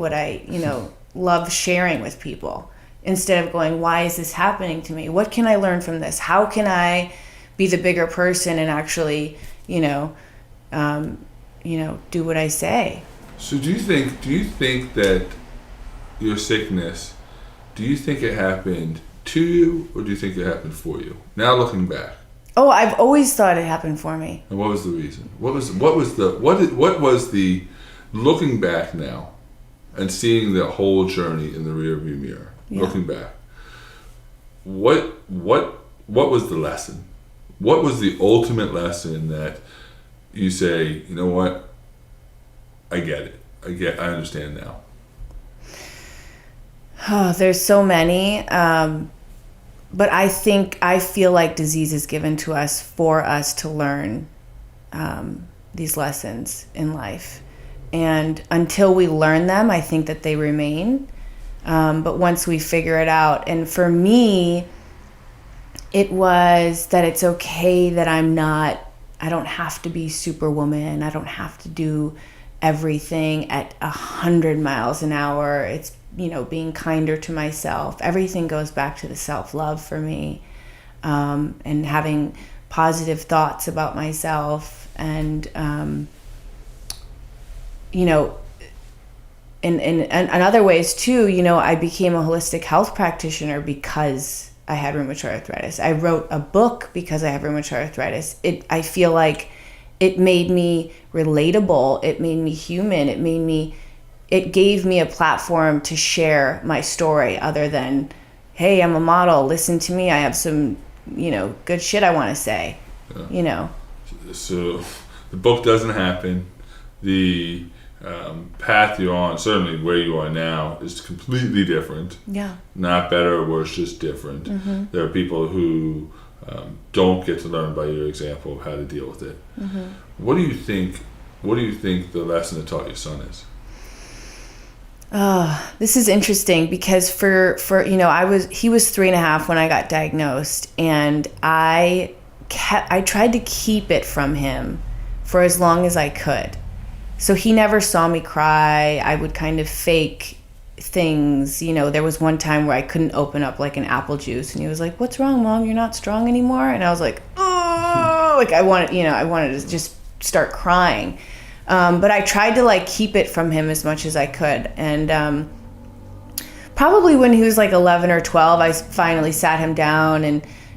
love sharing with people, instead of going, why is this happening to me? What can I learn from this? How can I be the bigger person and actually, do what I say? So do you think that your sickness, do you think it happened to you, or do you think it happened for you? Now looking back. Oh, I've always thought it happened for me. And what was the reason? What was the looking back now and seeing the whole journey in the rearview mirror? Yeah. Looking back, what what was the lesson? What was the ultimate lesson that you say, you know what? I get it. I understand now. Oh, there's so many. But I feel like disease is given to us for us to learn these lessons in life. And until we learn them, I think that they remain. But once we figure it out, and for me, it was that it's okay that I don't have to be Superwoman. I don't have to do everything at 100 miles an hour. It's, being kinder to myself. Everything goes back to the self-love for me, and having positive thoughts about myself. And, in other ways too, I became a holistic health practitioner because I had rheumatoid arthritis. I wrote a book because I have rheumatoid arthritis. I feel like it made me relatable. It made me human. It gave me a platform to share my story other than, hey, I'm a model. Listen to me. I have some, good shit I want to say, So the book doesn't happen. The path you're on, certainly where you are now, is completely different. Yeah. Not better or worse, just different. Mm-hmm. There are people who don't get to learn by your example of how to deal with it. Mm-hmm. What do you think the lesson that taught your son is? This is interesting because for he was 3.5 when I got diagnosed, and I tried to keep it from him for as long as I could. So he never saw me cry. I would kind of fake things. There was one time where I couldn't open up like an apple juice, and he was like, "What's wrong, Mom? You're not strong anymore?" And I was like, "Oh!" Like I wanted to just start crying. But I tried to like keep it from him as much as I could. And probably when he was like 11 or 12, I finally sat him down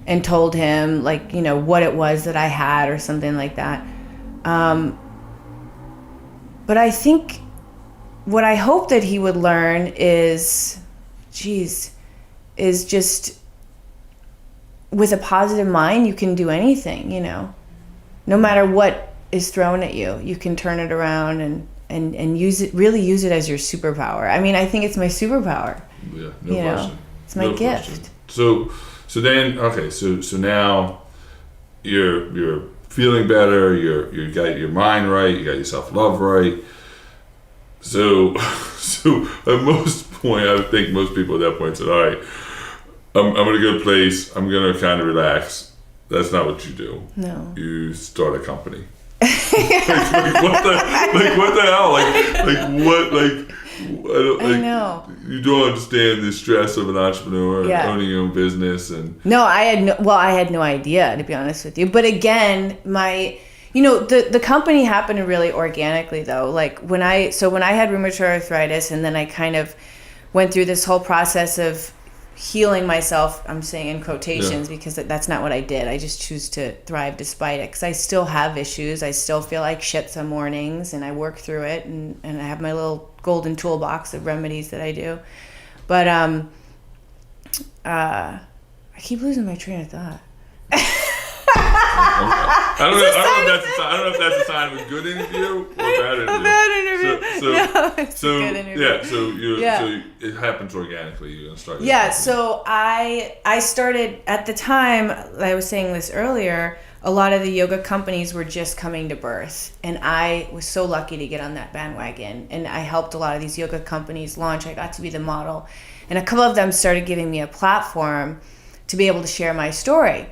and told him like, what it was that I had or something like that. But I think what I hope that he would learn is just with a positive mind, you can do anything, no matter what is thrown at you, you can turn it around and use it as your superpower. I mean, I think it's my superpower. Yeah, no question. It's my gift. So then, okay, so now you're feeling better, you got your mind right, you got your self-love right. So at most point, I think most people at that point said, all right, I'm in a good place, I'm going to kind of relax. That's not what you do. No. You start a company. What the hell? I know. You don't understand the stress of an entrepreneur and owning your own business, and no, I had no idea, to be honest with you. But again, the company happened really organically though. Like when I had rheumatoid arthritis, and then I kind of went through this whole process of healing myself. I'm saying in quotations because that's not what I did. I just choose to thrive despite it, because I still have issues. I still feel like shit some mornings, and I work through it, and I have my little golden toolbox of remedies that I do. But I keep losing my train of thought. I don't know if that's a sign of a good interview or a bad interview. A bad interview. No, it's a good interview. So it happens organically. You're gonna start. Yeah. So I started at the time. I was saying this earlier. A lot of the yoga companies were just coming to birth, and I was so lucky to get on that bandwagon. And I helped a lot of these yoga companies launch. I got to be the model, and a couple of them started giving me a platform to be able to share my story.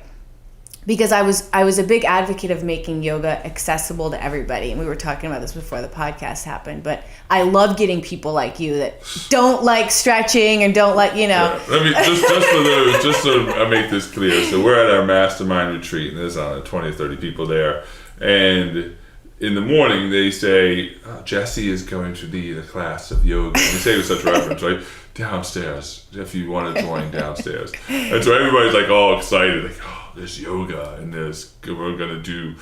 Because I was a big advocate of making yoga accessible to everybody, and we were talking about this before the podcast happened. But I love getting people like you that don't like stretching and don't like, Yeah. Let me just for those, just so I make this clear. So we're at our mastermind retreat, and there's 20 or 30 people there, and in the morning they say, Jesse is going to lead a class of yoga. And they say it with such reverence, right? Downstairs, if you want to join downstairs. And so everybody's like all excited, like, there's yoga, and we're gonna do,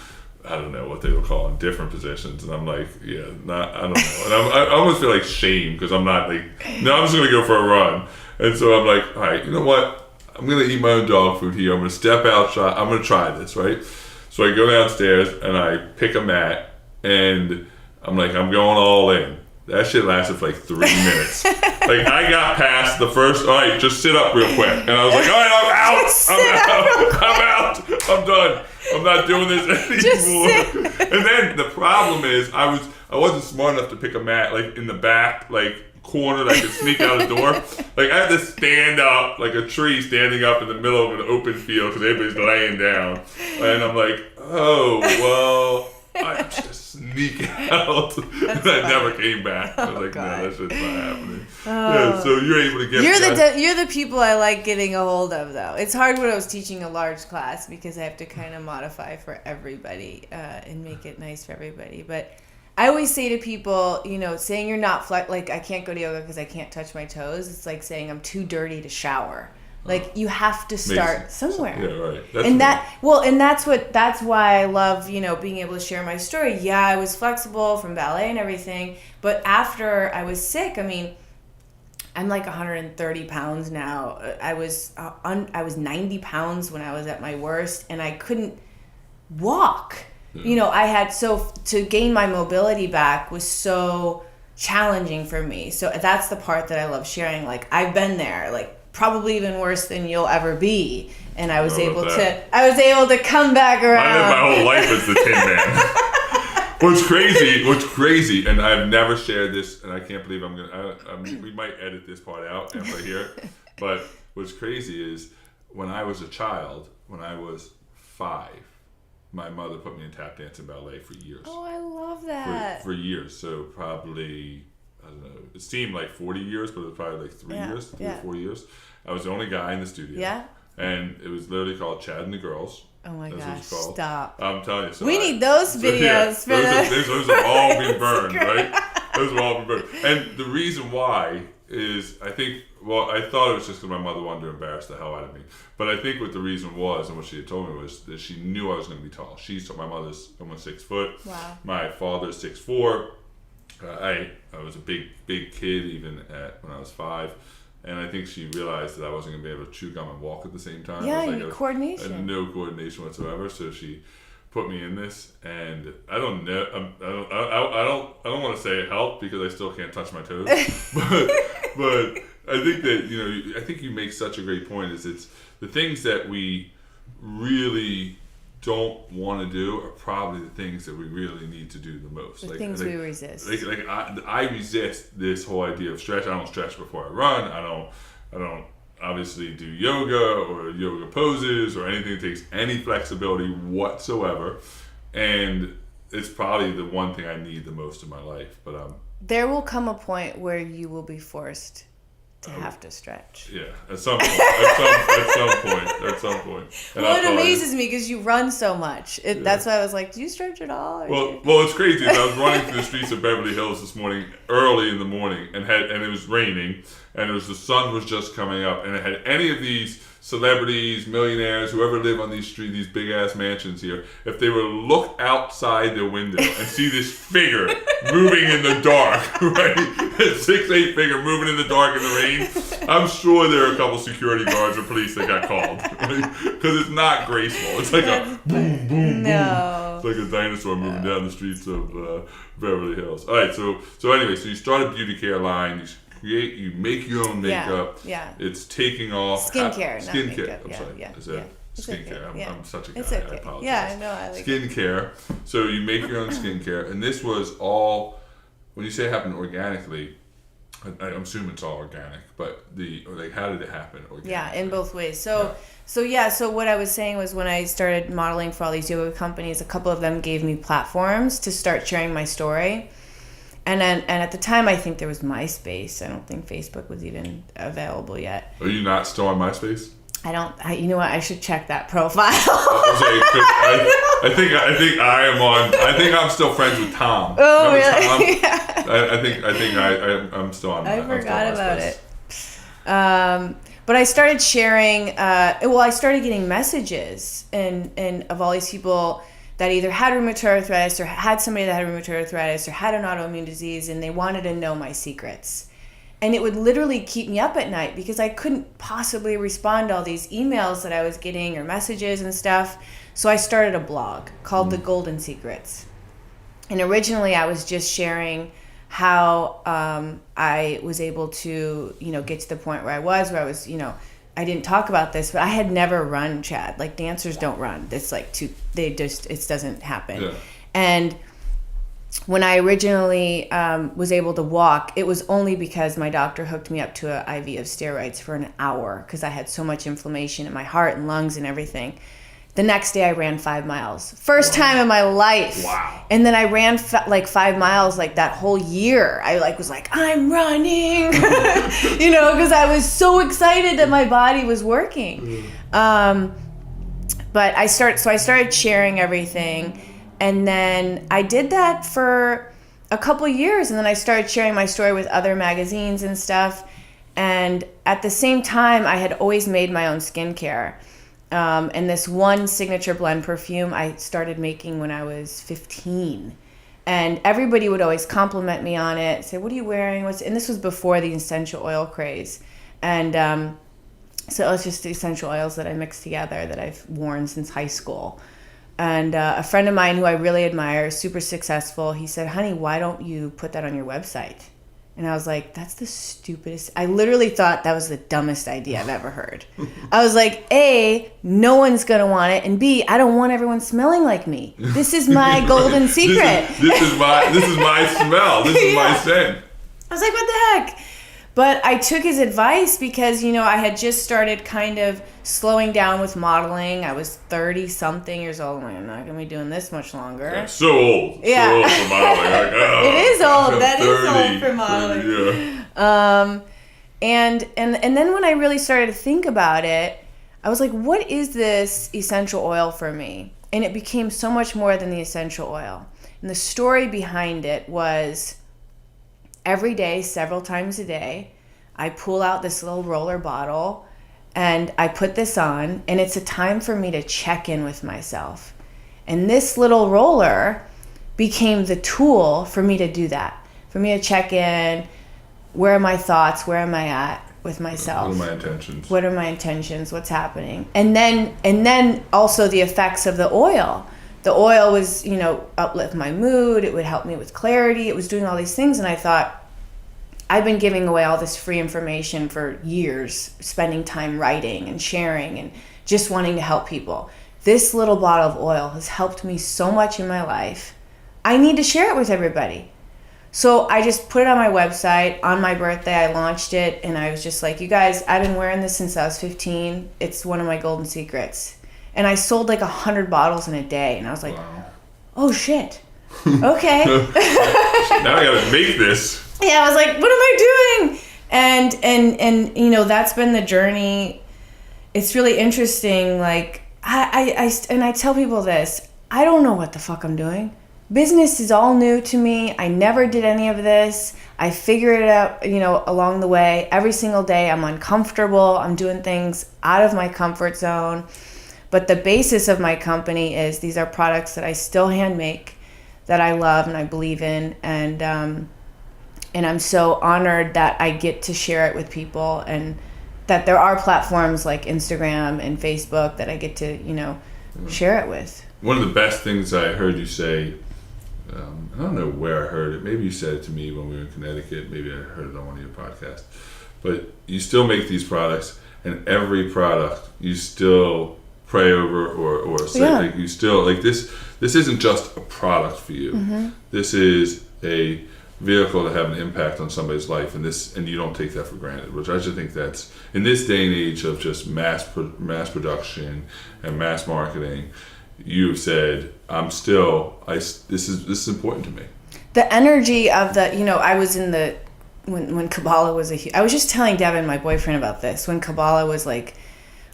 I don't know what they were calling different positions, and I'm like, I don't know, and I almost feel like shame because I'm not like, no, I'm just gonna go for a run, and so I'm like, all right, you know what, I'm gonna eat my own dog food here. I'm gonna step outside. I'm gonna try this, right? So I go downstairs and I pick a mat, and I'm like, I'm going all in. That shit lasted for like 3 minutes. Like, I got past the first, all right, just sit up real quick. And I was like, all right, I'm out. I'm done. I'm not doing this anymore. And then the problem is, I wasn't smart enough to pick a mat, like, in the back, like, corner that I could sneak out the door. Like, I had to stand up like a tree standing up in the middle of an open field because everybody's laying down. And I'm like, oh, well, I just sneak out. And I never came back. I was like, no, that shit's not happening. Yeah, so you're able to get You're the people I like getting a hold of, though. It's hard when I was teaching a large class because I have to kind of modify for everybody and make it nice for everybody. But I always say to people, saying you're not like I can't go to yoga because I can't touch my toes. It's like saying I'm too dirty to shower. Like, you have to start somewhere. Yeah, right. And that's why I love, being able to share my story. Yeah, I was flexible from ballet and everything, but after I was sick, I mean, I'm like 130 pounds now. I was 90 pounds when I was at my worst, and I couldn't walk. Yeah. I had, to gain my mobility back was so challenging for me. So that's the part that I love sharing. Like, I've been there, like, probably even worse than you'll ever be, and I was able to come back around. I lived my whole life as the Tin Man. What's crazy, and I've never shared this, and I can't believe we might edit this part out after here, but what's crazy is when I was a child, when I was 5, my mother put me in tap dance and ballet for years. Oh, I love that. For years, so probably, I don't know, it seemed like 40 years, but it was probably like 3 or 4 years. I was the only guy in the studio. Yeah. And it was literally called Chad and the Girls. Oh my gosh, stop. I'm telling you. So we need those videos for those have all been burned, right? Those have all been burned. And the reason why is, I thought it was just because my mother wanted to embarrass the hell out of me. But I think what the reason was, and what she had told me, was that she knew I was going to be tall. My mother's almost 6 foot. Wow. My father's 6'4". I was a big kid even when I was 5, and I think she realized that I wasn't going to be able to chew gum and walk at the same time. Yeah, coordination. I had no coordination whatsoever, so she put me in this, and I don't know. I don't want to say it helped because I still can't touch my toes, but I think that I think you make such a great point. Is it's the things that we really don't want to do are probably the things that we really need to do the most. The things we resist. I resist this whole idea of stretch. I don't stretch before I run. I don't obviously do yoga or yoga poses or anything that takes any flexibility whatsoever. And it's probably the one thing I need the most in my life. But there will come a point where you will be forced to have to stretch. Yeah, at some point. At some point. And well, it amazes me because you run so much. That's why I was like, do you stretch at all? Well, it's crazy. I was running through the streets of Beverly Hills this morning, early in the morning, and it was raining, and the sun was just coming up, and it had any of these celebrities, millionaires, whoever live on these streets, these big ass mansions here, if they were to look outside their window and see this figure moving in the dark, right? A 6'8" figure moving in the dark in the rain, I'm sure there are a couple security guards or police that got called. Because it's not graceful. It's like a boom, boom, boom. It's like a dinosaur moving down the streets of Beverly Hills. All right, so anyway, so you start a beauty care line, you make your own makeup. Yeah. It's taking off. Skincare. I'm sorry. Is that skincare? I'm such a guy. It's okay. I apologize. Yeah, I know. I like skincare. So you make your own skincare, and this was all. When you say it happened organically, I'm assuming it's all organic. But how did it happen organically? Yeah, in both ways. So what I was saying was when I started modeling for all these yoga companies, a couple of them gave me platforms to start sharing my story. And at the time, I think there was MySpace. I don't think Facebook was even available yet. Are you not still on MySpace? You know what? I should check that profile. I think I am on. I think I'm still friends with Tom. Oh, remember really? Tom? Yeah. I think I'm still on. I forgot about it. But I started sharing. I started getting messages and of all these people that either had rheumatoid arthritis or had somebody that had rheumatoid arthritis or had an autoimmune disease, and they wanted to know my secrets. And it would literally keep me up at night because I couldn't possibly respond to all these emails that I was getting or messages and stuff. So I started a blog called The Golden Secrets. And originally I was just sharing how I was able to, get to the point where I was, I didn't talk about this, but I had never run, Chad. Like, dancers don't run. It's like it doesn't happen. Yeah. And when I originally was able to walk, it was only because my doctor hooked me up to an IV of steroids for an hour because I had so much inflammation in my heart and lungs and everything. The next day I ran 5 miles. First time in my life. Wow. And then I ran 5 miles like that whole year. I was like, I'm running, because I was so excited that my body was working. But I started sharing everything. And then I did that for a couple of years. And then I started sharing my story with other magazines and stuff. And at the same time, I had always made my own skincare. And this one signature blend perfume I started making when I was 15. And everybody would always compliment me on it, say, what are you wearing? And this was before the essential oil craze. And so it was just the essential oils that I mixed together that I've worn since high school. And a friend of mine who I really admire, super successful, he said, honey, why don't you put that on your website? And I was like, that's the stupidest. I literally thought that was the dumbest idea I've ever heard. I was like, A, no one's going to want it. And B, I don't want everyone smelling like me. This is my golden secret. This is my smell. This is my scent. I was like, what the heck? But I took his advice because, I had just started kind of slowing down with modeling. I was 30-something years old. I'm like, I'm not going to be doing this much longer. Yeah, so old. Yeah. So old for modeling. Like, it is old. That 30, is old for modeling. Yeah. And then when I really started to think about it, I was like, what is this essential oil for me? And it became so much more than the essential oil. And the story behind it was every day, several times a day, I pull out this little roller bottle and I put this on, and it's a time for me to check in with myself. And this little roller became the tool for me to do that, for me to check in. Where are my thoughts? Where am I at with myself? What are my intentions? What are my intentions? What's happening? And then also the effects of the oil. The oil was, uplift my mood. It would help me with clarity. It was doing all these things. And I thought, I've been giving away all this free information for years, spending time writing and sharing and just wanting to help people. This little bottle of oil has helped me so much in my life. I need to share it with everybody. So I just put it on my website. On my birthday, I launched it. And I was just like, you guys, I've been wearing this since I was 15. It's one of my golden secrets. And I sold like 100 bottles in a day. And I was like, wow. Oh, shit. Okay. Now I got to make this. Yeah, I was like, what am I doing? And that's been the journey. It's really interesting. Like, I tell people this. I don't know what the fuck I'm doing. Business is all new to me. I never did any of this. I figure it out, along the way. Every single day I'm uncomfortable. I'm doing things out of my comfort zone. But the basis of my company is these are products that I still hand make, that I love and I believe in. And I'm so honored that I get to share it with people, and that there are platforms like Instagram and Facebook that I get to, share it with. One of the best things I heard you say, I don't know where I heard it. Maybe you said it to me when we were in Connecticut. Maybe I heard it on one of your podcasts. But you still make these products, and every product you still pray over or say, like, you still, like, this isn't just a product for you. Mm-hmm. This is a vehicle to have an impact on somebody's life, and you don't take that for granted, which I just think that's, in this day and age of just mass production and mass marketing, you've said, this is important to me. The energy of I was in when Kabbalah was I was just telling Devin, my boyfriend, about this. When Kabbalah was like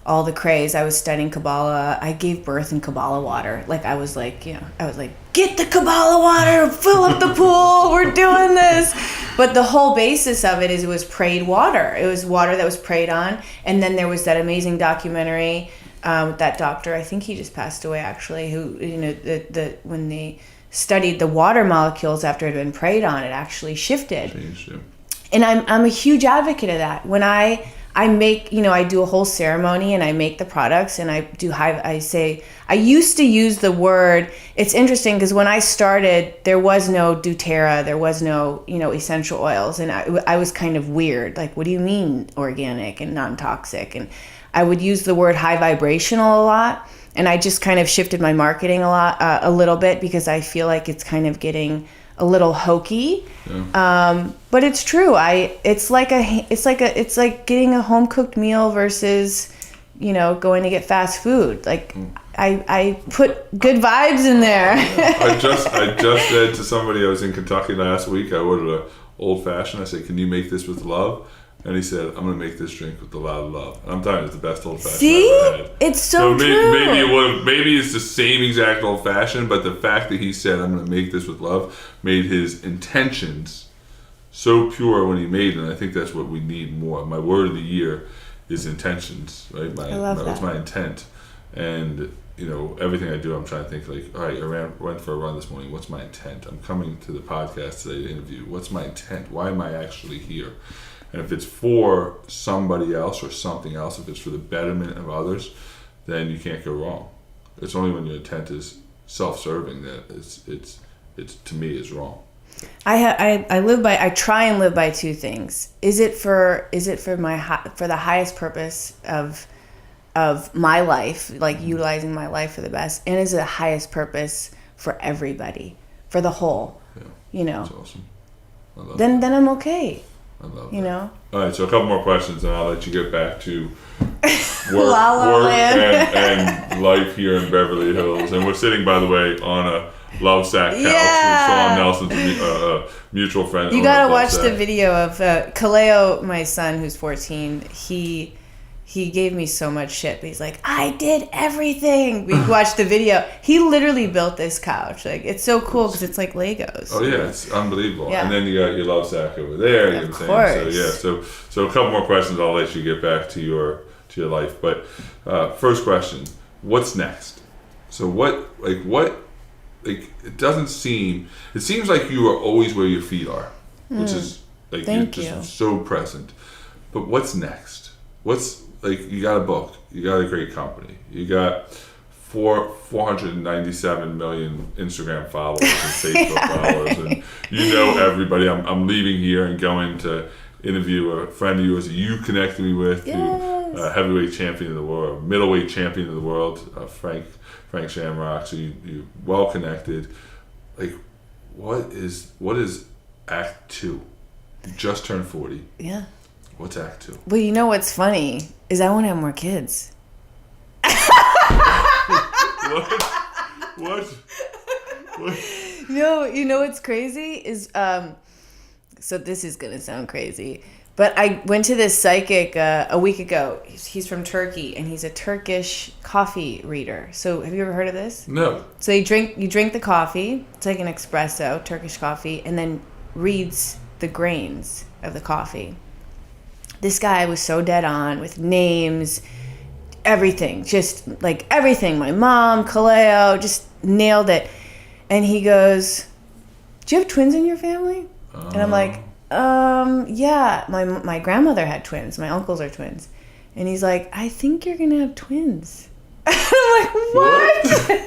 all the craze, I was studying Kabbalah. I gave birth in Kabbalah water. Like, I was like, get the Kabbalah water, fill up the pool, we're doing this. But the whole basis of it is it was prayed water. It was water that was prayed on. And then there was that amazing documentary with that doctor, I think he just passed away actually, who, when they studied the water molecules after it had been prayed on, it actually shifted. Changed, yeah. And I'm a huge advocate of that. When I make, I do a whole ceremony and I make the products and I used to use the word, it's interesting because when I started, there was no doTERRA, there was no, essential oils. And I was kind of weird. Like, what do you mean organic and non-toxic? And I would use the word high vibrational a lot. And I just kind of shifted my marketing a little bit because I feel like it's kind of getting a little hokey. Yeah. But it's true. It's like getting a home cooked meal versus, going to get fast food. Like I put good vibes in there. I just said to somebody, I was in Kentucky last week, I ordered an old fashioned. I said, can you make this with love? And he said, I'm going to make this drink with a lot of love. And I'm telling you, it's the best old fashioned I've ever had. It's so true. Maybe it's the same exact old fashioned, but the fact that he said, I'm going to make this with love, made his intentions so pure when he made it. And I think that's what we need more. My word of the year is intentions, right? I love that. It's my intent. And, everything I do, I'm trying to think like, all right, I went for a run this morning. What's my intent? I'm coming to the podcast today to interview. What's my intent? Why am I actually here? And if it's for somebody else or something else, if it's for the betterment of others, then you can't go wrong. It's only when your intent is self-serving that it's to me is wrong. I try and live by two things. Is it for the highest purpose of my life, like utilizing my life for the best, and is it the highest purpose for everybody, for the whole? Yeah, That's awesome. I love then I'm okay. I love that. All right, so a couple more questions, and I'll let you get back to work and life here in Beverly Hills. And we're sitting, by the way, on a Love Sack couch with Sean Nelson's mutual friend. You gotta watch the video of Kaleo, my son, who's 14. He gave me so much shit, but he's like, I did everything. We watched the video. He literally built this couch. Like, it's so cool because it's like Legos. Oh yeah, it's unbelievable. Yeah. And then you got your love sack over there. Of course. So a couple more questions. I'll let you get back to your life. But first question: what's next? So it doesn't seem. It seems like you are always where your feet are, which is like Thank you're you. just so present. But what's next? You got a book, you got a great company, you got 497 million Instagram followers and Facebook followers, and everybody. I'm leaving here and going to interview a friend of yours that you connected me with, who heavyweight champion of the world, middleweight champion of the world, Frank Shamrock. So you're well connected. Like, what is Act 2? You just turned 40. Yeah. What's Act 2? Well, you know what's funny is I want to have more kids. What? No, you know what's crazy is so this is gonna sound crazy, but I went to this psychic a week ago. He's from Turkey and he's a Turkish coffee reader. So have you ever heard of this? No. So you drink the coffee. It's like an espresso, Turkish coffee, and then reads the grains of the coffee. This guy was so dead on with names, everything, just like everything. My mom, Kaleo, just nailed it. And he goes, do you have twins in your family? And I'm like, yeah. My grandmother had twins. My uncles are twins. And he's like, I think you're going to have twins. I'm like, what?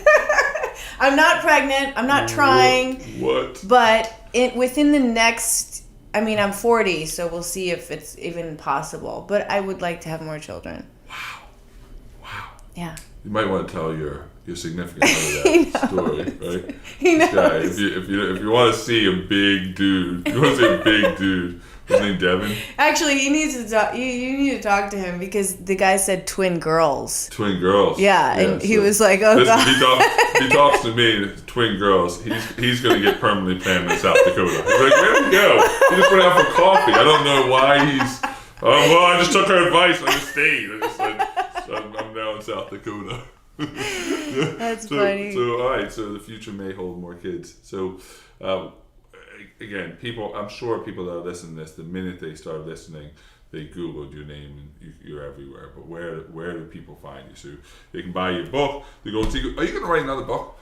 I'm not pregnant. I'm not trying. What? But within the next... I'm 40, so we'll see if it's even possible. But I would like to have more children. Wow. Yeah. You might want to tell your significant other that story, right? He knows. Guy, if you want to see a big dude, his name Devin? Actually, he needs to talk. You need to talk to him because the guy said twin girls. Twin girls. Yeah, and he was like, "Oh God." He talks to me, twin girls. He's going to get permanently planted in South Dakota. He's like, where'd he go? He just went out for coffee. I don't know why he's. Well, I just took her advice. I just stayed. I'm now in South Dakota. That's funny. So all right. So the future may hold more kids. So. Again, I'm sure people that are listening to this, the minute they start listening, they Googled your name and you're everywhere. But where do people find you? So they can buy your book. They go, are you going to write another book?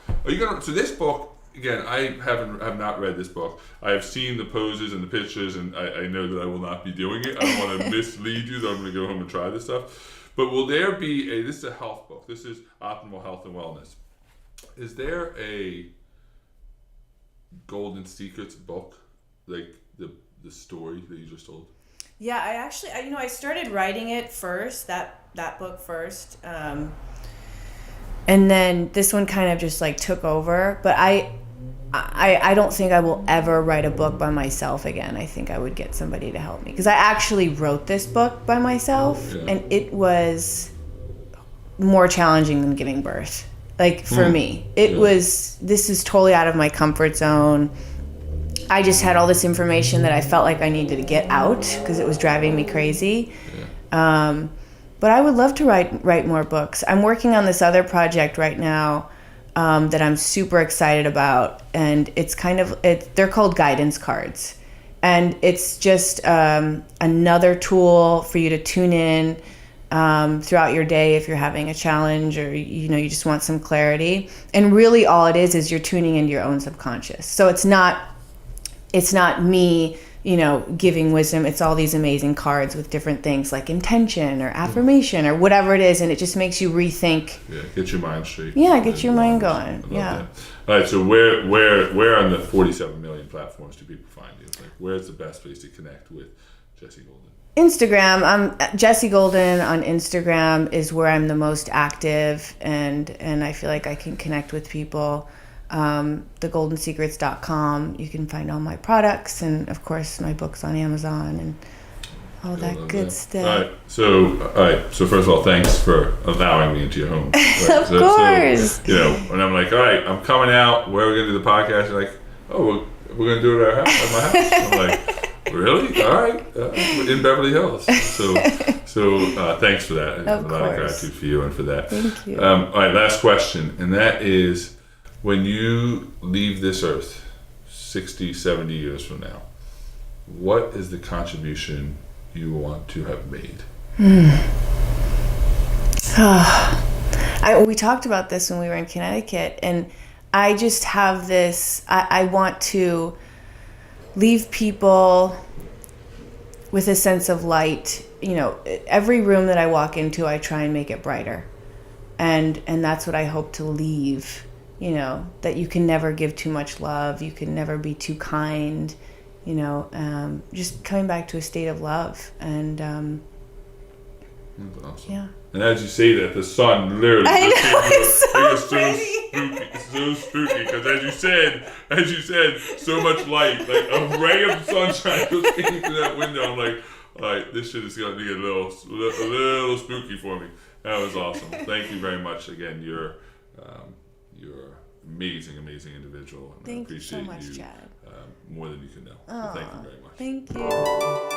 So this book, again, I have not read this book. I have seen the poses and the pictures, and I know that I will not be doing it. I don't want to mislead you that I'm going to go home and try this stuff. But will there be this is a health book. This is Optimal Health and Wellness. Is there a Golden Secrets book, like the story that you just told? Yeah, I started writing it first, that book first. And then this one kind of just like took over. But I don't think I will ever write a book by myself again. I think I would get somebody to help me. Because I actually wrote this book by myself, and it was more challenging than giving birth. Like, for me. This is totally out of my comfort zone. I just had all this information that I felt like I needed to get out because it was driving me crazy. But I would love to write more books. I'm working on this other project right now that I'm super excited about, and they're called guidance cards, and it's just another tool for you to tune in throughout your day if you're having a challenge or you just want some clarity. And really, all it is you're tuning into your own subconscious. So it's not me, giving wisdom. It's all these amazing cards with different things like intention or affirmation or whatever it is, and it just makes you rethink. Yeah, get your mind straight. Yeah, get your mind going. Yeah. That. All right, so where on the 47 million platforms do people find you? Like, where's the best place to connect with Jessie Golden? Instagram. I'm Jessie Golden on Instagram is where I'm the most active, and I feel like I can connect with people. thegoldensecrets.com. You can find all my products, and of course my books on Amazon and all that good stuff. All right. So first of all, thanks for allowing me into your home. Right? Of course. So, when I'm like, all right, I'm coming out. Where are we gonna do the podcast? You're like, oh, we're gonna do it at my house. I'm like, really? All right. In Beverly Hills. So thanks for that. Of a lot of gratitude for you and for that. Thank you. All right, last question, and that is, when you leave this earth 60, 70 years from now, what is the contribution you want to have made? We talked about this when we were in Connecticut, and I just have this, I want to leave people with a sense of light. Every room that I walk into, I try and make it brighter. And that's what I hope to leave. That you can never give too much love. You can never be too kind. Just coming back to a state of love. And that's awesome. Yeah. And as you say that, the sun literally it's so spooky because as you said, so much light, like a ray of sunshine goes into that window. I'm like, all right, this shit is going to be a little spooky for me. That was awesome. Thank you very much again. You're amazing individual. And Thank I appreciate you so much, Chad. more than you can know. So thank you very much. Thank you.